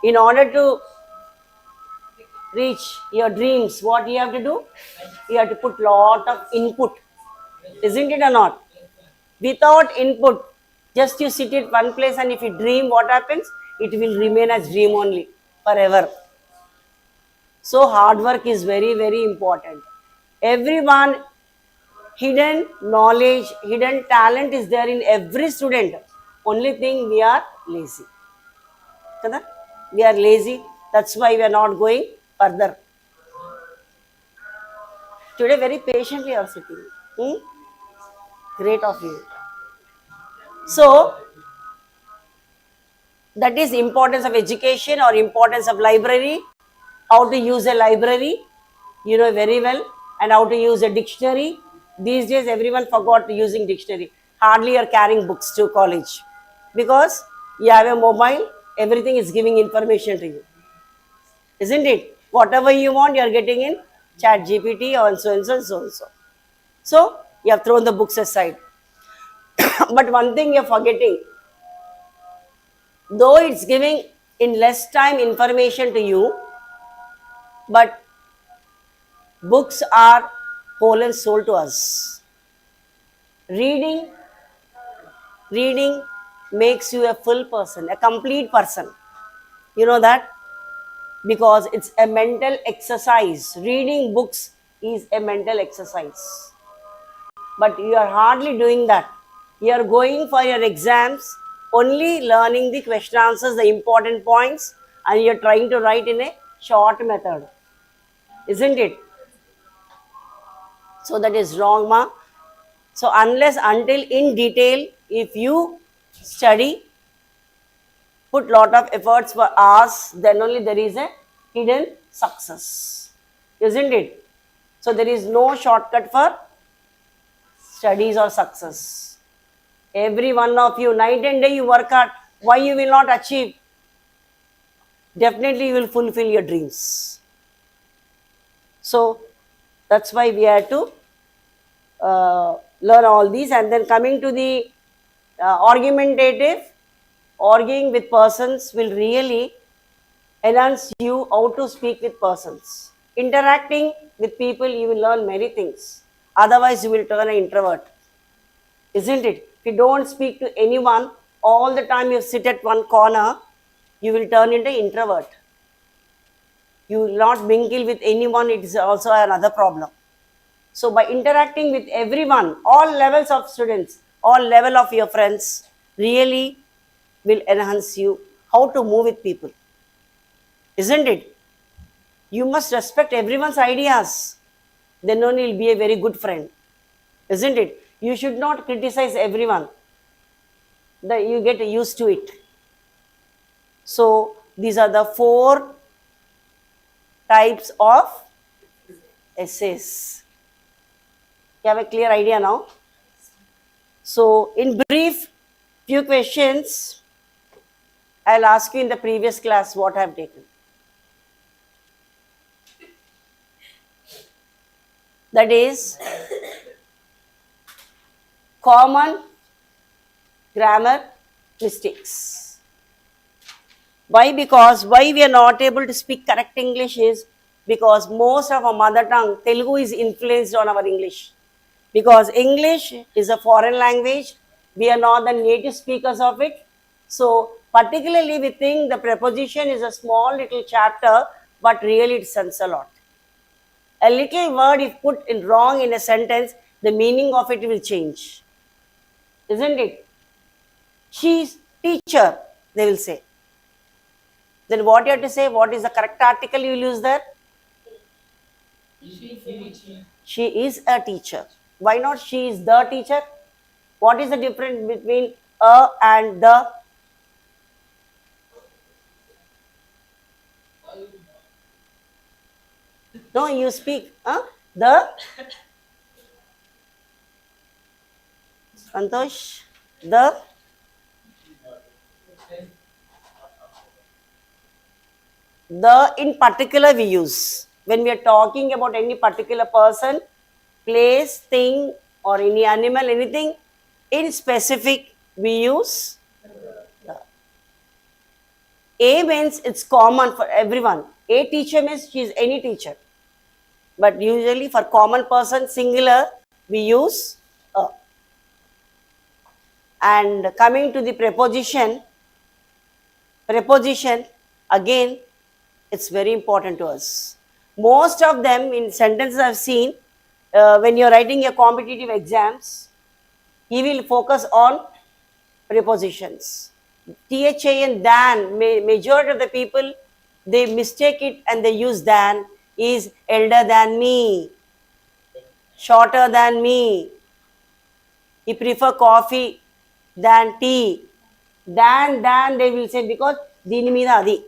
In order to reach your dreams, what you have to do? You have to put lot of input, isn't it or not? Without input, just you sit at one place and if you dream, what happens? It will remain as dream only forever. So hard work is very, very important. Everyone, hidden knowledge, hidden talent is there in every student. Only thing we are lazy. We are lazy. That's why we are not going further. Today very patiently you are sitting. Great of you. So that is importance of education or importance of library. How to use a library, you know very well, and how to use a dictionary. These days everyone forgot using dictionary. Hardly are carrying books to college because you have a mobile, everything is giving information to you, isn't it? Whatever you want, you are getting in chat GPT or so and so and so and so. So you have thrown the books aside. But one thing you are forgetting, though it's giving in less time information to you, but books are whole and soul to us. Reading makes you a full person, a complete person. You know that? Because it's a mental exercise. Reading books is a mental exercise. But you are hardly doing that. You are going for your exams, only learning the question answers, the important points, and you are trying to write in a short method. Isn't it? So that is wrong, ma. So until in detail, if you study, put lot of efforts for hours, then only there is a hidden success. Isn't it? So there is no shortcut for studies or success. Every one of you, night and day you work hard. Why you will not achieve? Definitely you will fulfill your dreams. So that's why we have to learn all these. And then coming to the argumentative, arguing with persons will really enhance you how to speak with persons. Interacting with people, you will learn many things. Otherwise, you will turn an introvert. Isn't it? If you don't speak to anyone, all the time you sit at one corner, you will turn into introvert. You will not mingle with anyone, it is also another problem. So by interacting with everyone, all levels of students, all level of your friends, really will enhance you how to move with people. Isn't it? You must respect everyone's ideas. Then only you'll be a very good friend. Isn't it? You should not criticize everyone. You get used to it. So these are the 4 types of essays. You have a clear idea now? So in brief, few questions I'll ask you in the previous class what I have taken. That is common grammar mistakes. Why? Because why we are not able to speak correct English is because most of our mother tongue, Telugu, is influenced on our English. Because English is a foreign language, we are not the native speakers of it. So particularly we think the preposition is a small little chapter, but really it sense a lot. A little word if put in wrong in a sentence, the meaning of it will change. Isn't it? She's teacher, they will say. Then what you have to say? What is the correct article you will use there? She is a teacher. Why not she is the teacher? What is the difference between a and the? No, you speak. The? Santosh? The? The in particular we use. When we are talking about any particular person, place, thing or any animal, anything, in specific we use the. A means it's common for everyone. A teacher means she is any teacher. But usually for common person, singular, we use a. And coming to the preposition again, it's very important to us. Most of them in sentences I've seen, when you're writing your competitive exams, you will focus on prepositions. THA and than, majority of the people, they mistake it and they use than, is elder than me, shorter than me. He prefer coffee than tea. Than they will say because dini meeda adi.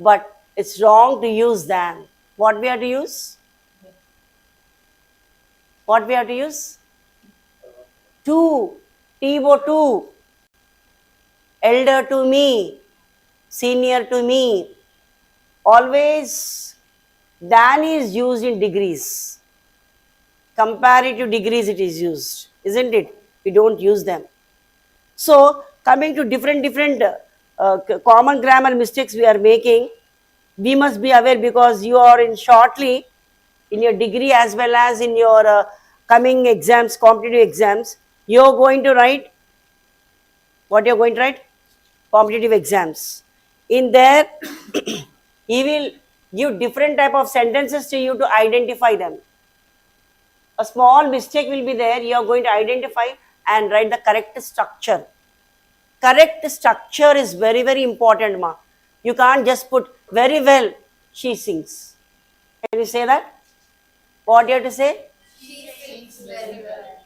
But it's wrong to use than. What we have to use? What we have to use? To. TO to. Elder to me. Senior to me. Always than is used in degrees. Comparative degrees it is used. Isn't it? We don't use them. So coming to different common grammar mistakes we are making, we must be aware because you are in shortly in your degree as well as in your coming exams, competitive exams, you are going to write, what you are going to write? Competitive exams. In there, he will give different type of sentences to you to identify them. A small mistake will be there, you are going to identify and write the correct structure. Correct structure is very, very important, ma. You can't just put very well, she sings. Can you say that? What do you have to say? She sings very well.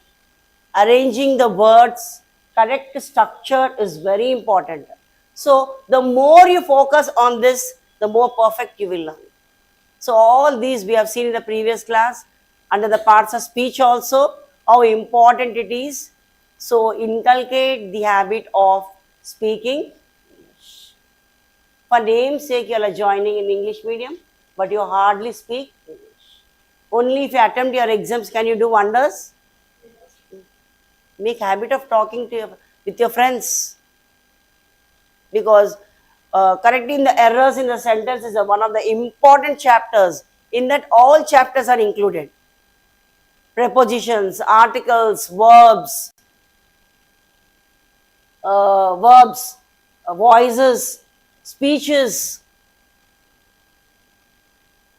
Arranging the words, correct structure is very important. So the more you focus on this, the more perfect you will learn. So all these we have seen in the previous class under the parts of speech also, how important it is. So inculcate the habit of speaking. For name's sake, you are joining in English medium, but you hardly speak English. Only if you attempt your exams can you do wonders. Make habit of talking with your friends, because correcting the errors in the sentence is one of the important chapters. In that, all chapters are included. Prepositions, articles, verbs, voices, speeches,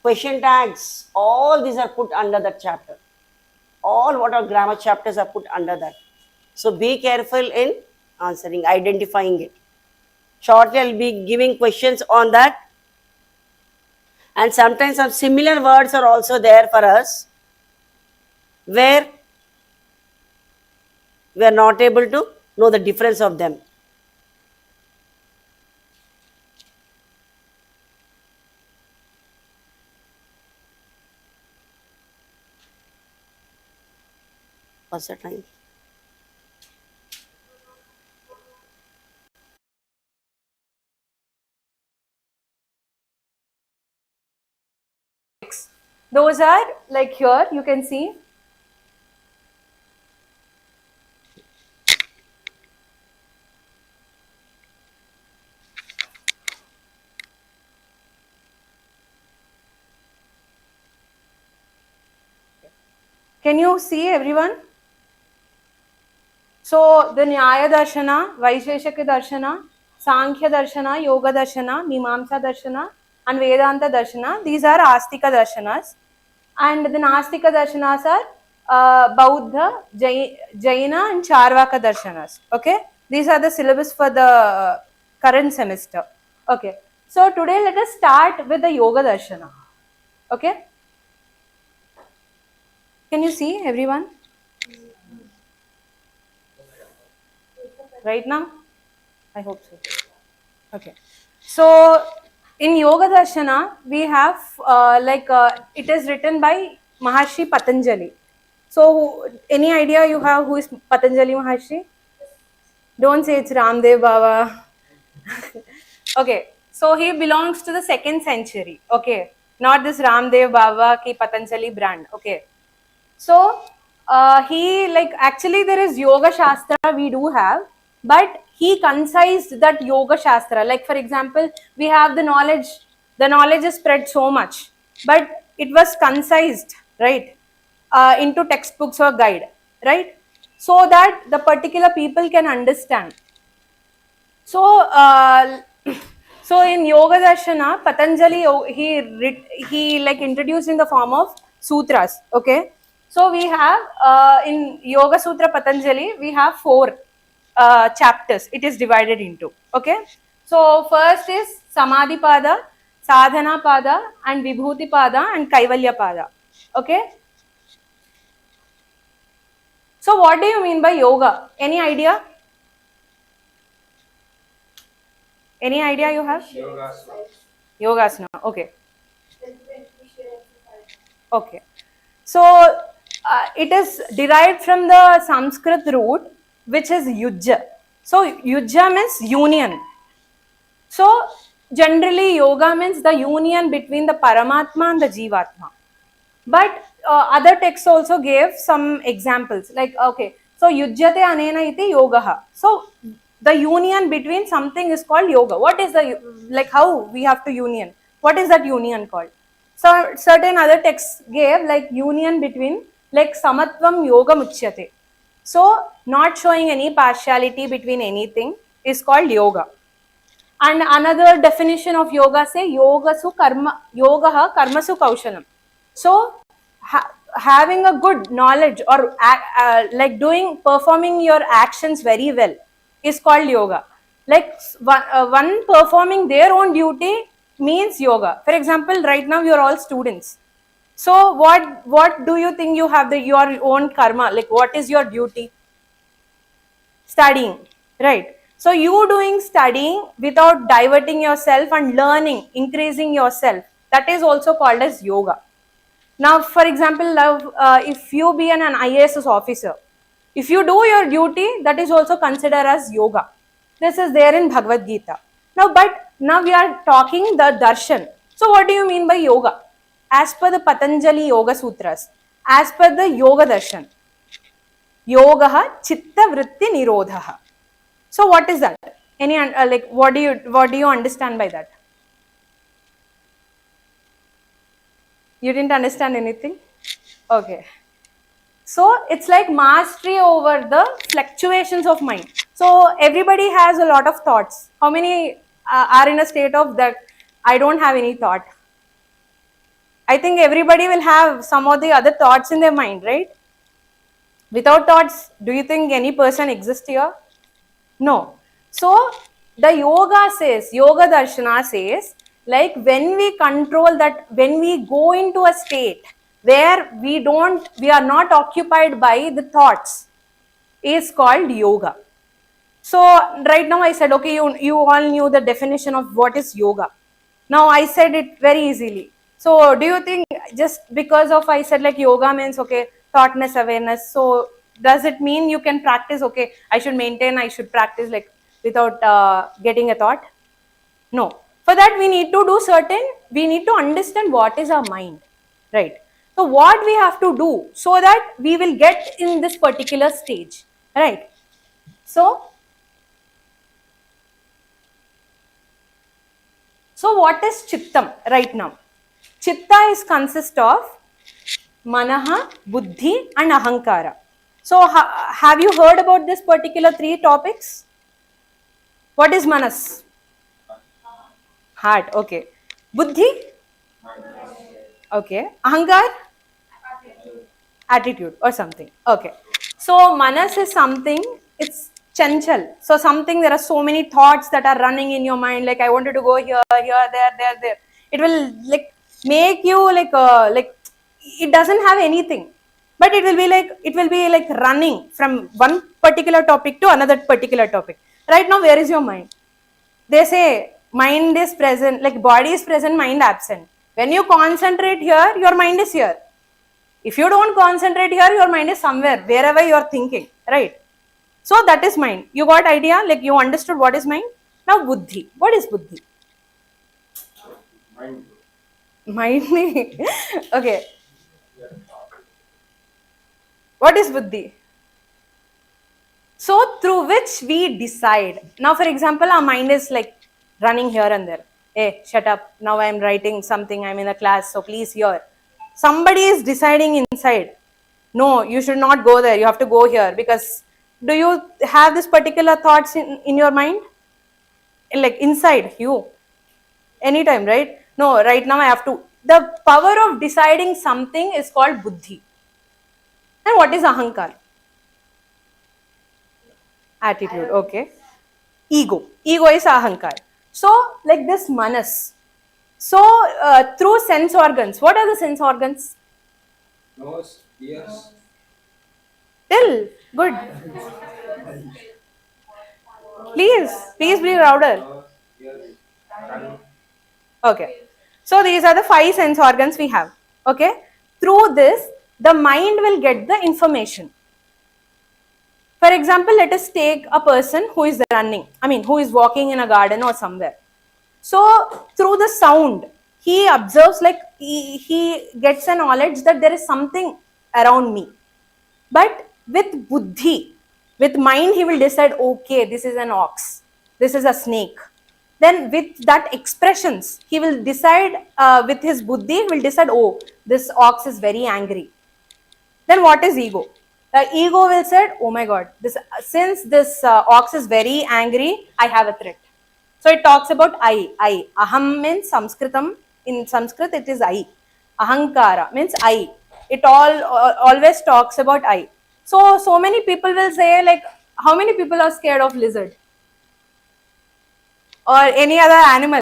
question tags, all these are put under that chapter. All what are grammar chapters are put under that. So be careful in answering, identifying it. Shortly I'll be giving questions on that. And sometimes some similar words are also there for us where we are not able to know the difference of them. What's the time? Those are like here, you can see. Can you see everyone? So the Nyaya Darshana, Vaisheshika Darshana, Sankhya Darshana, Yoga Darshana, Mimamsa Darshana, and Vedanta Darshana. These are Astika Darshanas. And the Nastika Darshanas are Bauddha, Jaina, and Charvaka Darshanas. Okay? These are the syllabus for the current semester. Okay. So today let us start with the Yoga Darshana. Okay? Can you see everyone? Right now? I hope so. Okay. So in Yoga Darshana, we have it is written by Maharshi Patanjali. So any idea you have who is Patanjali Maharshi? Don't say it's Ramdev Baba. Okay. So he belongs to the 2nd century. Okay. Not this Ramdev Baba ki Patanjali brand. Okay. So actually there is Yoga Shastra we do have, but he concised that Yoga Shastra. Like for example, we have the knowledge is spread so much, but it was concised, right, into textbooks or guide, right, so that the particular people can understand. So so in Yoga Darshana, Patanjali he like introduced in the form of sutras. Okay, so we have in Yoga Sutra Patanjali we have 4 chapters. It is divided into. Okay, so first is Samadhi Pada, Sadhana Pada, and Vibhuti Pada, and Kaivalya Pada. Okay, so what do you mean by yoga? Any idea? Any idea you have? Yogasana. Okay. Okay. So it is derived from the Sanskrit root, which is yujja. So yujja means union. So generally yoga means the union between the Paramatma and the Jivatma. But other texts also gave some examples, like okay, so yujyate anena iti yogaha. So the union between something is called yoga. What is the, like how we have to union? What is that union called? So certain other texts gave like union between, like samatvam yoga muchyate. So not showing any partiality between anything is called yoga. And another definition of yoga say yogasu karma, yogaha karmasu kaushalam. So having a good knowledge or like performing your actions very well is called yoga. Like one performing their own duty means yoga. For example, right now you are all students. So what do you think you have your own karma? Like what is your duty? Studying, right? So you doing studying without diverting yourself and learning, increasing yourself, that is also called as yoga. Now, for example, if you be an IAS officer, if you do your duty, that is also considered as yoga. This is there in Bhagavad Gita. Now we are talking the darshan. So what do you mean by yoga? As per the Patanjali Yoga Sutras, as per the Yoga Darshan, yoga chitta vritti nirodha. So what is that? Any like what do you understand by that? You didn't understand anything? Okay. So it's like mastery over the fluctuations of mind. So everybody has a lot of thoughts. How many are in a state of that I don't have any thought? I think everybody will have some of the other thoughts in their mind, right? Without thoughts, do you think any person exists here? No. So the yoga says, Yoga Darshana says, like when we control that, when we go into a state where we are not occupied by the thoughts, is called yoga. So right now I said, okay, you all knew the definition of what is yoga. Now I said it very easily. So do you think just because of I said like yoga means okay, thoughtness, awareness, so does it mean you can practice, okay, I should practice like without getting a thought? No. For that we need to understand what is our mind, right? So what we have to do so that we will get in this particular stage, right? So what is chittam right now? Chitta is consist of manaha, buddhi and ahankara. So have you heard about this particular three topics? What is manas? Heart, okay. Buddhi? Okay. Ahankar? Attitude or something. Okay. So manas is something, it's chanchal. So something, there are so many thoughts that are running in your mind, like I wanted to go here, there. It will like make you like it doesn't have anything, but it will be like running from one particular topic to another particular topic. Right now, where is your mind? They say mind is present, like body is present, mind absent. When you concentrate here, your mind is here. If you don't concentrate here, your mind is somewhere, wherever you are thinking, right? So that is mind. You got idea? Like you understood what is mind? Now buddhi. What is buddhi? Mind. Okay. What is buddhi? So through which we decide. Now for example, our mind is like running here and there. Hey, shut up. Now I am writing something. I am in a class. So please hear. Somebody is deciding inside. No, you should not go there. You have to go here. Because do you have this particular thoughts in your mind? Like inside you. Anytime, right? No, right now I have to. The power of deciding something is called buddhi. And what is ahankar? Attitude, okay. Ego. Ego is ahankar. So, like this manas. So, through sense organs. What are the sense organs? Nose, ears. Till. Good. Please be louder. Nose, ears, tongue. Okay. So, these are the 5 sense organs we have. Okay. Through this, the mind will get the information. For example, let us take a person who is running. Who is walking in a garden or somewhere. So, through the sound, he observes, like he gets a knowledge that there is something around me. But with buddhi, with mind, he will decide, okay, this is an ox, this is a snake. Then with that expressions, he will decide, with his buddhi, he will decide, oh, this ox is very angry. Then what is ego? The ego will say, oh my god, since this ox is very angry, I have a threat. So it talks about I. Aham means Sanskritam. In Sanskrit, it is I. Ahankara means I. It always talks about I. So many people will say, like, how many people are scared of lizard? Or any other animal?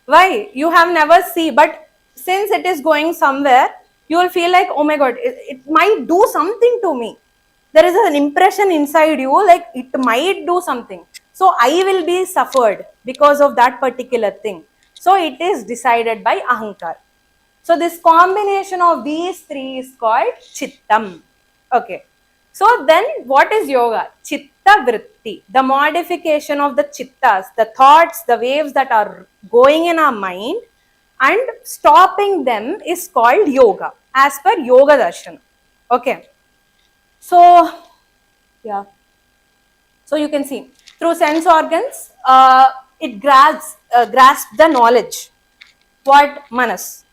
Why? You have never seen, but since it is going somewhere, you will feel like, oh my god, it might do something to me. there is an impression inside you like it might do something. So I will be suffered because of that particular thing. So it is decided by ahankar. So this combination of these three is called chittam. Okay. So then what is yoga? Chitta vritti, the modification of the chittas, the thoughts, the waves that are going in our mind and stopping them is called yoga as per yoga darshan. Okay. So, yeah. So you can see through sense organs, it grasps the knowledge. What manas?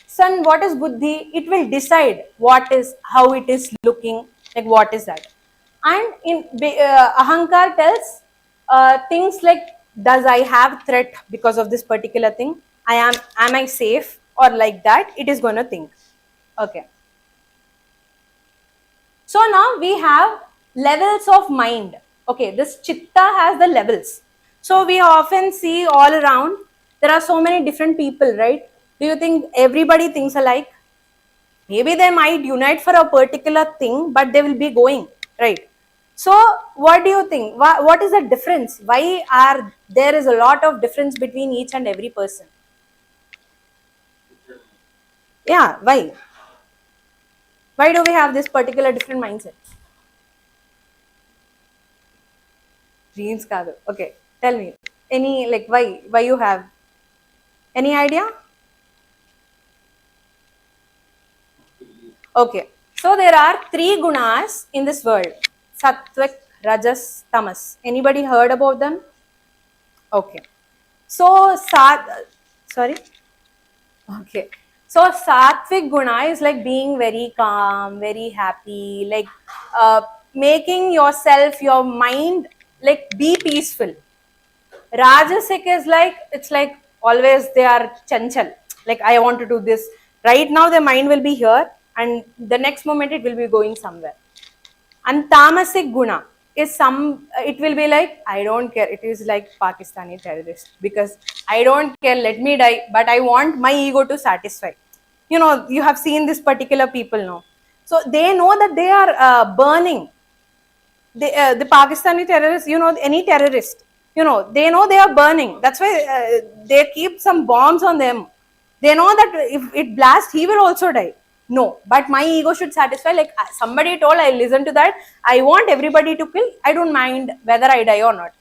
Son, what is buddhi? It will decide what is, how it is looking, like what is that. And in ahankar tells things like, does I have threat because of this particular thing? Am I safe or like that? It is going to think. Okay. So now we have levels of mind. Okay, this chitta has the levels. So we often see all around, there are so many different people, right? Do you think everybody thinks alike? Maybe they might unite for a particular thing, but they will be going, right? So what do you think? What is the difference? Why are there is a lot of difference between each and every person? Yeah, why? Why do we have this particular different mindset? Dreams kaadu. Okay, tell me. Any, like, why you have? Any idea? Okay, so there are three gunas in this world: sattvic, rajas, tamas. Anybody heard about them? Okay, so sorry. Okay, so sattvic guna is like being very calm, very happy, like making yourself, your mind, like be peaceful. Rajasic is like, it's like always they are chanchal, like I want to do this. Right now their mind will be here and the next moment it will be going somewhere. And tamasic guna is it will be like, I don't care, it is like Pakistani terrorist, because I don't care, let me die, but I want my ego to satisfy. You know, you have seen this particular people now. So they know that they are burning. The Pakistani terrorists, you know, any terrorist, you know, they know they are burning. That's why they keep some bombs on them. They know that if it blasts, he will also die. No, but my ego should satisfy. Like somebody told, I listen to that. I want everybody to kill. I don't mind whether I die or not.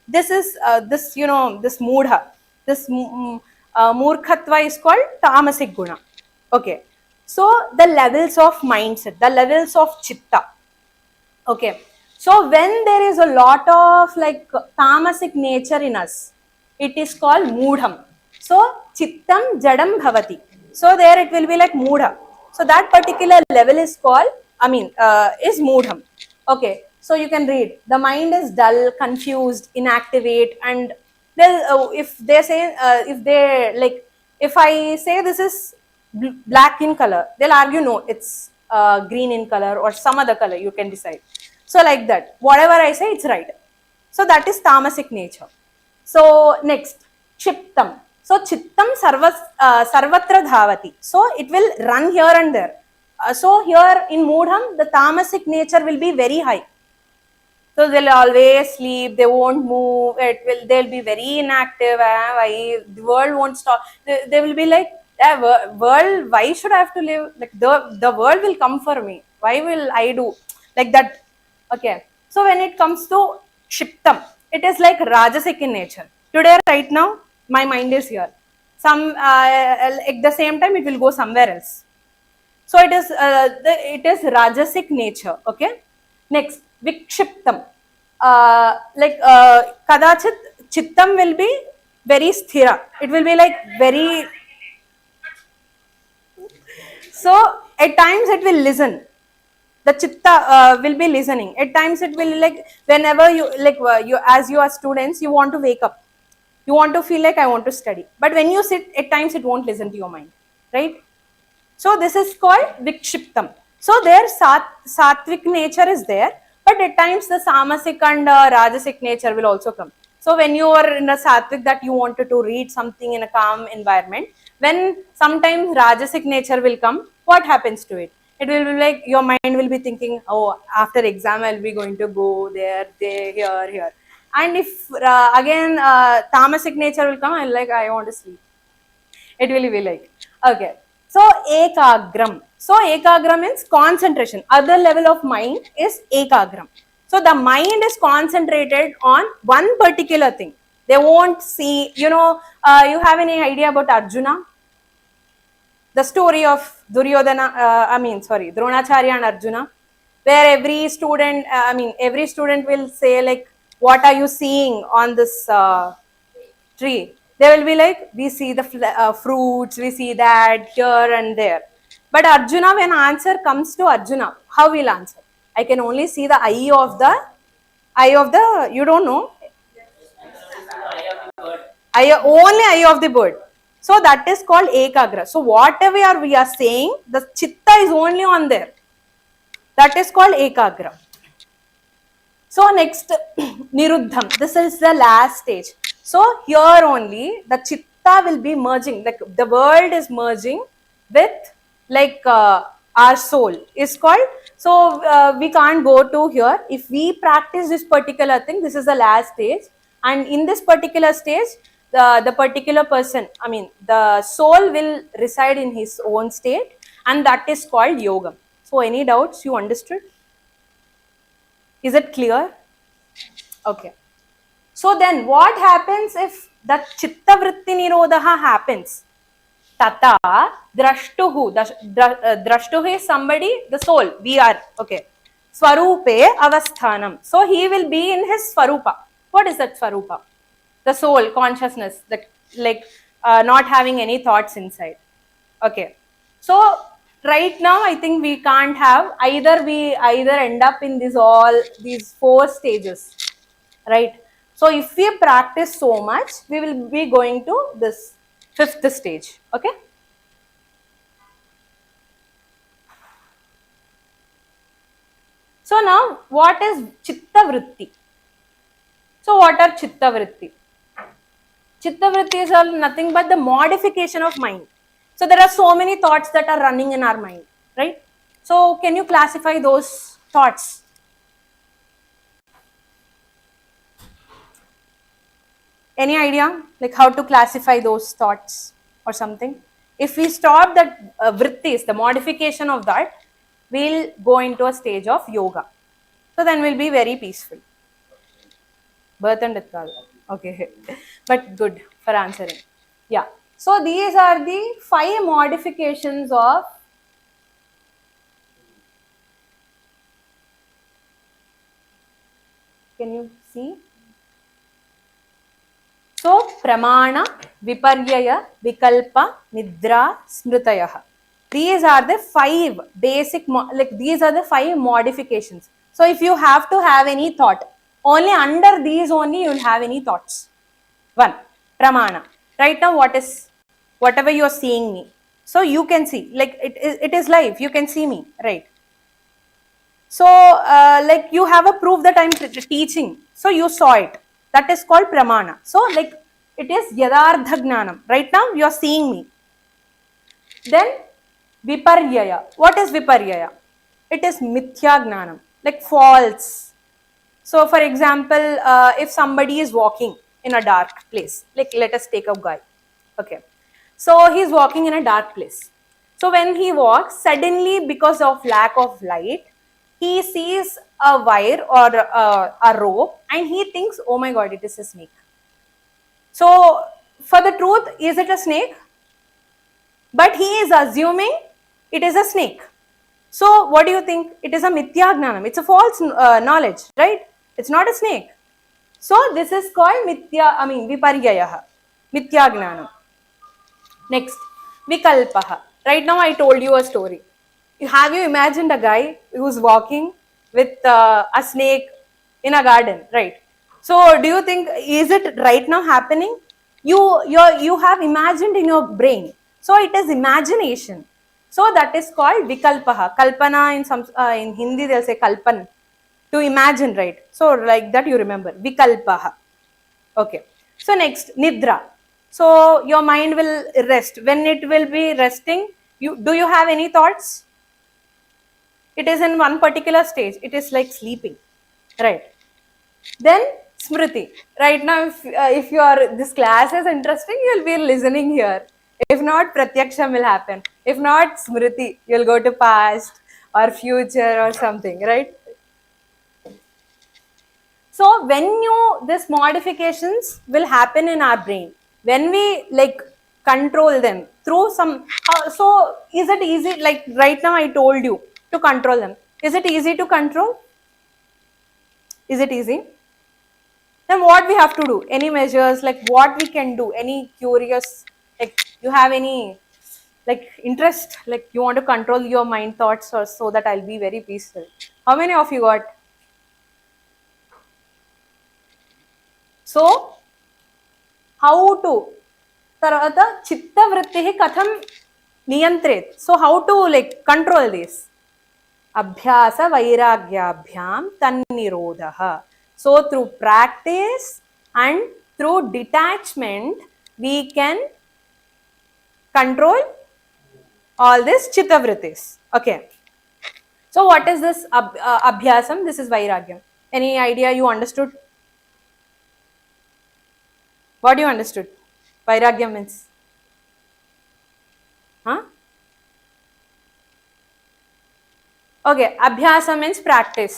This is this, you know, this moodha, this murkhatva is called tamasic guna. Okay, so the levels of mindset, the levels of chitta. Okay, so when there is a lot of like tamasic nature in us, it is called moodham. So chittam jadam bhavati. So there it will be like moodha. So that particular level is called, is moodham. Okay, so you can read. The mind is dull, confused, inactivate, and if they say, if I say this is black in color, they'll argue no, it's green in color or some other color, you can decide. So like that, whatever I say, it's right. So that is tamasic nature. So next, chittam. So chittam sarvatra dhavati. So it will run here and there. So here in moodham, the tamasic nature will be very high. So they'll always sleep, they won't move, they'll be very inactive, the world won't stop. They will be like, world, why should I have to live? Like the world will come for me. Why will I do? Like that. Okay. So when it comes to Shiptam, it is like Rajasic in nature. Today, right now, my mind is here. At the same time, it will go somewhere else. So it is Rajasic nature. Okay. Next, Vikshiptam. Kadachit Chittam will be very sthira. It will be like very. So at times it will listen. The chitta will be listening. At times it will like, whenever you as you are students, you want to wake up. You want to feel like I want to study. But when you sit, at times it won't listen to your mind, right? So this is called Vikshiptam. So there sattvic nature is there, but at times the samasic and rajasic nature will also come. So when you are in a sattvic that you wanted to read something in a calm environment, when sometimes rajasic nature will come, what happens to it? It will be like your mind will be thinking, oh, after exam I'll be going to go there, here. And if again tamasic nature will come, I'll like, I want to sleep. It will be like, okay. So ekagram. So ekagram means concentration. Other level of mind is ekagram. So the mind is concentrated on one particular thing. They won't see, you have any idea about Arjuna? The story of Dronacharya and Arjuna, where every student will say like, what are you seeing on this tree? They will be like, we see the fruits, we see that here and there. But Arjuna, when answer comes to Arjuna, how will answer? I can only see the eye of the, you don't know? Only eye of the bird. So that is called ekagra. So whatever we are saying, the chitta is only on there. That is called ekagra. So next, niruddham. This is the last stage. So here only the chitta will be merging. Like the world is merging with our soul is called. So we can't go to here. If we practice this particular thing, this is the last stage. And in this particular stage, the particular person, the soul will reside in his own state, and that is called yoga. So any doubts you understood? Is it clear? Okay. So then what happens if the chitta vritti nirodha happens? Tata drashtuhu. Drashtuhu is somebody, the soul, we are. Okay. Swarupe avasthanam. So he will be in his swarupa. What is that swarupa? The soul, consciousness, not having any thoughts inside. Okay. So right now I think we can't have we either end up in these 4 stages, right? So if we practice so much, we will be going to this 5th stage. Okay. So now what is chitta vritti? So what are chitta vritti? Chitta vrittis are nothing but the modification of mind. So there are so many thoughts that are running in our mind, right? So can you classify those thoughts? Any idea like how to classify those thoughts or something? If we stop that vrittis, the modification of that, we'll go into a stage of yoga. So then we'll be very peaceful. Birth and death. Okay, but good for answering. Yeah. So these are the 5 modifications of can you see? So pramana, viparyaya, vikalpa, nidra, smritayah. These are the 5 basic, these are the 5 modifications. So if you have to have any thought, only under these only you will have any thoughts. 1. Pramana. Right now whatever you are seeing me. So you can see, like it is live, you can see me, right? So like you have a proof that I am teaching. So you saw it. That is called pramana. So like it is yadardha gnanam. Right now you are seeing me. Then viparyaya. What is viparyaya? It is mithya gnanam, like false. So for example, if somebody is walking in a dark place, like let us take a guy. Okay. So he is walking in a dark place. So when he walks, suddenly because of lack of light, he sees a wire or a rope and he thinks, oh my god, it is a snake. So for the truth, is it a snake? But he is assuming it is a snake. So what do you think? It is a mithya gnanam. It's a false knowledge, right? It's not a snake. So this is called viparyaya, mithya gnanam. Next, vikalpaha. Right now I told you a story. Have you imagined a guy who's walking with a snake in a garden, right? So do you think, is it right now happening? You have imagined in your brain. So it is imagination. So that is called vikalpaha. Kalpana in Hindi they'll say kalpan, to imagine, right? So like that you remember, vikalpaha. Okay. So next, nidra. So your mind will rest. When it will be resting, do you have any thoughts? It is in one particular stage. It is like sleeping, right? Then Smriti. Right now, if this class is interesting, you'll be listening here. If not, Pratyaksham will happen. If not, Smriti, you'll go to past or future or something, right? So when this modifications will happen in our brain when we like control them through some. So is it easy? Like right now, I told you to control them. Is it easy to control? Is it easy? Then what we have to do? Any measures like what we can do? Any curious like you have any like interest like you want to control your mind thoughts or so that I'll be very peaceful. How many of you got? So how to తర్వాత చిత్తవృత్తి కథం నియంత్రేత్. So how to like control this అభ్యాస వైరాగ్యాభ్యాం తన్నిరోధః. So through practice and through detachment we can control all this chittavrittis. Okay, so what is this abhyasam? This is vairagyam. Any idea you understood? What do you understood? Vairagyam means? Huh? Okay, abhyasa means practice.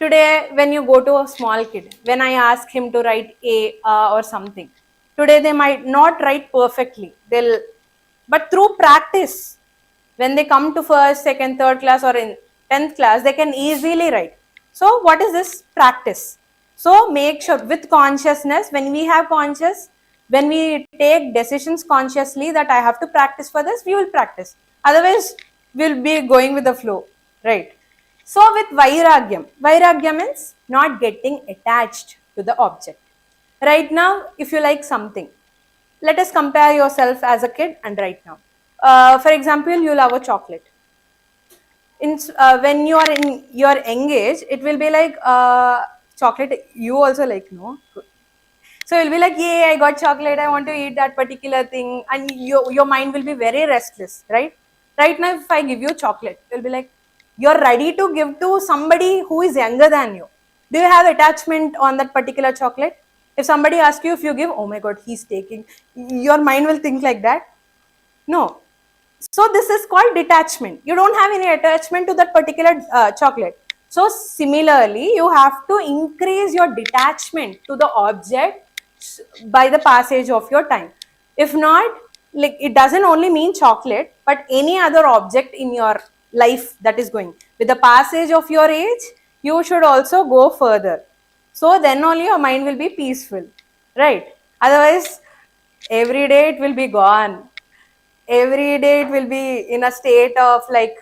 Today when you go to a small kid, when I ask him to write a or something, today they might not write perfectly. But through practice, when they come to first, second, third class or in 10th class, they can easily write. So what is this practice? So make sure with consciousness, when we have conscious, when we take decisions consciously that I have to practice for this, we will practice. Otherwise, we'll be going with the flow, right? So with vairagyam means not getting attached to the object. Right now, if you like something, let us compare yourself as a kid and right now. For example, you love a chocolate. When you are in your young age, it will be like chocolate. You also like, no? So you'll be like, yay, I got chocolate. I want to eat that particular thing, and your mind will be very restless, right? Right now, if I give you chocolate, you'll be like, you're ready to give to somebody who is younger than you. Do you have attachment on that particular chocolate? If somebody asks you, if you give, oh my god, he's taking, your mind will think like that. No. So this is called detachment. You don't have any attachment to that particular chocolate. So similarly, you have to increase your detachment to the object by the passage of your time. If not, like it doesn't only mean chocolate, but any other object in your life that is going. With the passage of your age, you should also go further. So then only your mind will be peaceful, right? Otherwise, every day it will be gone. Every day it will be in a state of like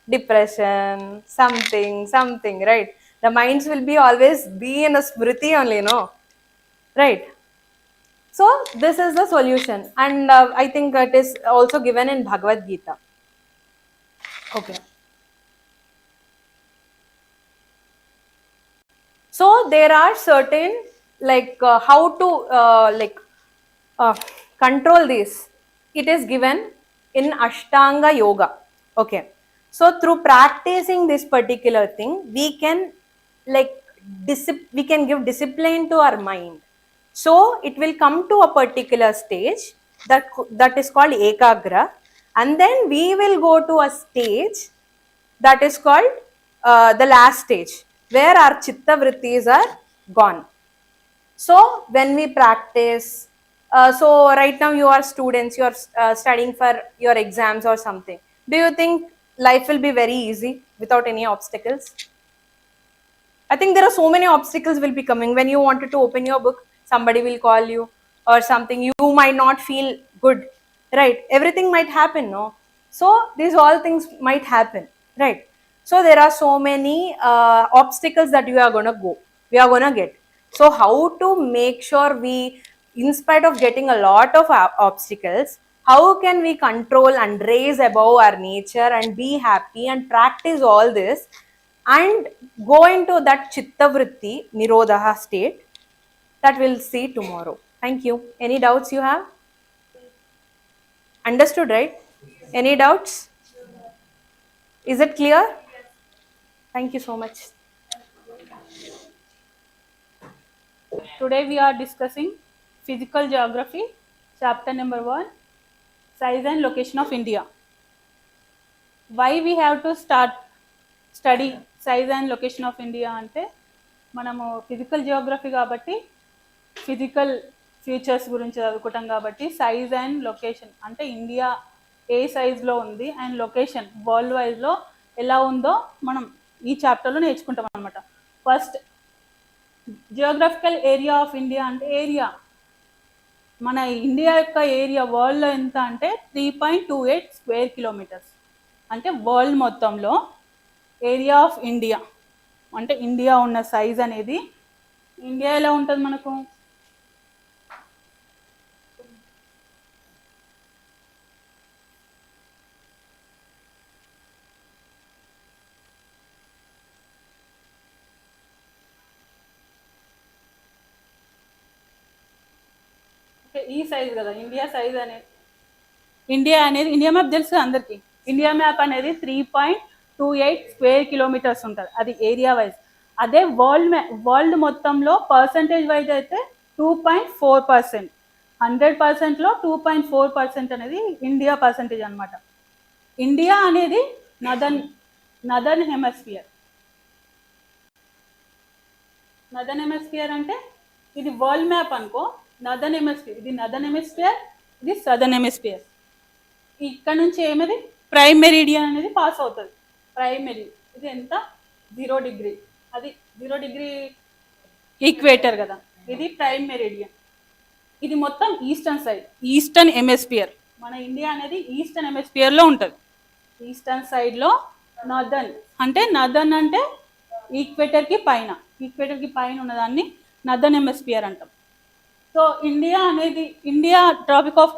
depression, something, right? The minds will be always be in a smriti only, no? Right? So this is the solution, and I think it is also given in Bhagavad Gita. Okay. So there are certain like how to control this. It is given in Ashtanga Yoga. Okay. So through practicing this particular thing, we can like we can give discipline to our mind. So it will come to a particular stage that is called Ekagra, and then we will go to a stage that is called the last stage, where our chitta vrittis are gone. So when we practice, so right now you are students, you are studying for your exams or something. Do you think life will be very easy without any obstacles? I think there are so many obstacles will be coming. When you wanted to open your book, somebody will call you or something. You might not feel good, right? Everything might happen, no? So these all things might happen, right? So there are so many obstacles that we are going to get. So how to make sure we, in spite of getting a lot of obstacles, how can we control and raise above our nature and be happy and practice all this and go into that chitta vritti nirodha state? That we'll see tomorrow. Thank you. Any doubts you have? Understood, right? Any doubts? Is it clear? Thank you so much. Today we are discussing physical geography, chapter number 1, size and location of India. Why we have to study size and location of India అంటే మనము physical Geography కాబట్టి physical features గురించి చదువుకుంటాం కాబట్టి size and location అంటే India ఏ సైజ్లో ఉంది and location world వైజ్లో ఎలా ఉందో మనం ఈ చాప్టర్లో నేర్చుకుంటాం అనమాట. First geographical area of India అంటే ఏరియా, మన ఇండియా యొక్క ఏరియా వరల్డ్లో ఎంత అంటే 3.28 స్క్వేర్ కిలోమీటర్స్. అంటే వరల్డ్ మొత్తంలో ఏరియా ఆఫ్ ఇండియా అంటే ఇండియా ఉన్న సైజ్ అనేది, ఇండియా ఎలా ఉంటుంది మనకు ఈ సైజ్ కదా ఇండియా సైజ్ అనేది. ఇండియా మ్యాప్ తెలుసు అందరికీ. ఇండియా మ్యాప్ అనేది 3.28 స్క్వేర్ కిలోమీటర్స్ ఉంటుంది, అది ఏరియా వైజ్. అదే వరల్డ్ మొత్తంలో పర్సంటేజ్ వైజ్ అయితే 2.4%. 100%లో 2.4% అనేది ఇండియా పర్సంటేజ్ అనమాట. ఇండియా అనేది నదర్న్ హెమస్ఫియర్. నదర్న్ హెమస్ఫియర్ అంటే ఇది వరల్డ్ మ్యాప్ అనుకో, నదర్న్ హెమస్ఫియర్ ఇది నదర్న్ హెమస్ఫియర్, ఇది సదర్న్ హెమస్ఫియర్. ఇక్కడ నుంచి ఏమది ప్రైమ్ మెరిడియన్ అనేది పాస్ అవుతుంది. ప్రైమ్ మెరిడియన్ ఇది ఎంత 0 డిగ్రీ, అది 0 డిగ్రీ ఈక్వేటర్ కదా, ఇది ప్రైమ్ మెరిడియన్. ఇది మొత్తం ఈస్టర్న్ సైడ్, ఈస్టర్న్ హెమస్ఫియర్. మన ఇండియా అనేది ఈస్టర్న్ హెమస్ఫియర్లో ఉంటుంది. ఈస్టర్న్ సైడ్లో నదర్న్ అంటే ఈక్వేటర్కి పైన ఉన్నదాన్ని నదర్న్ హెమస్ఫియర్ అంటాం. So India trophic of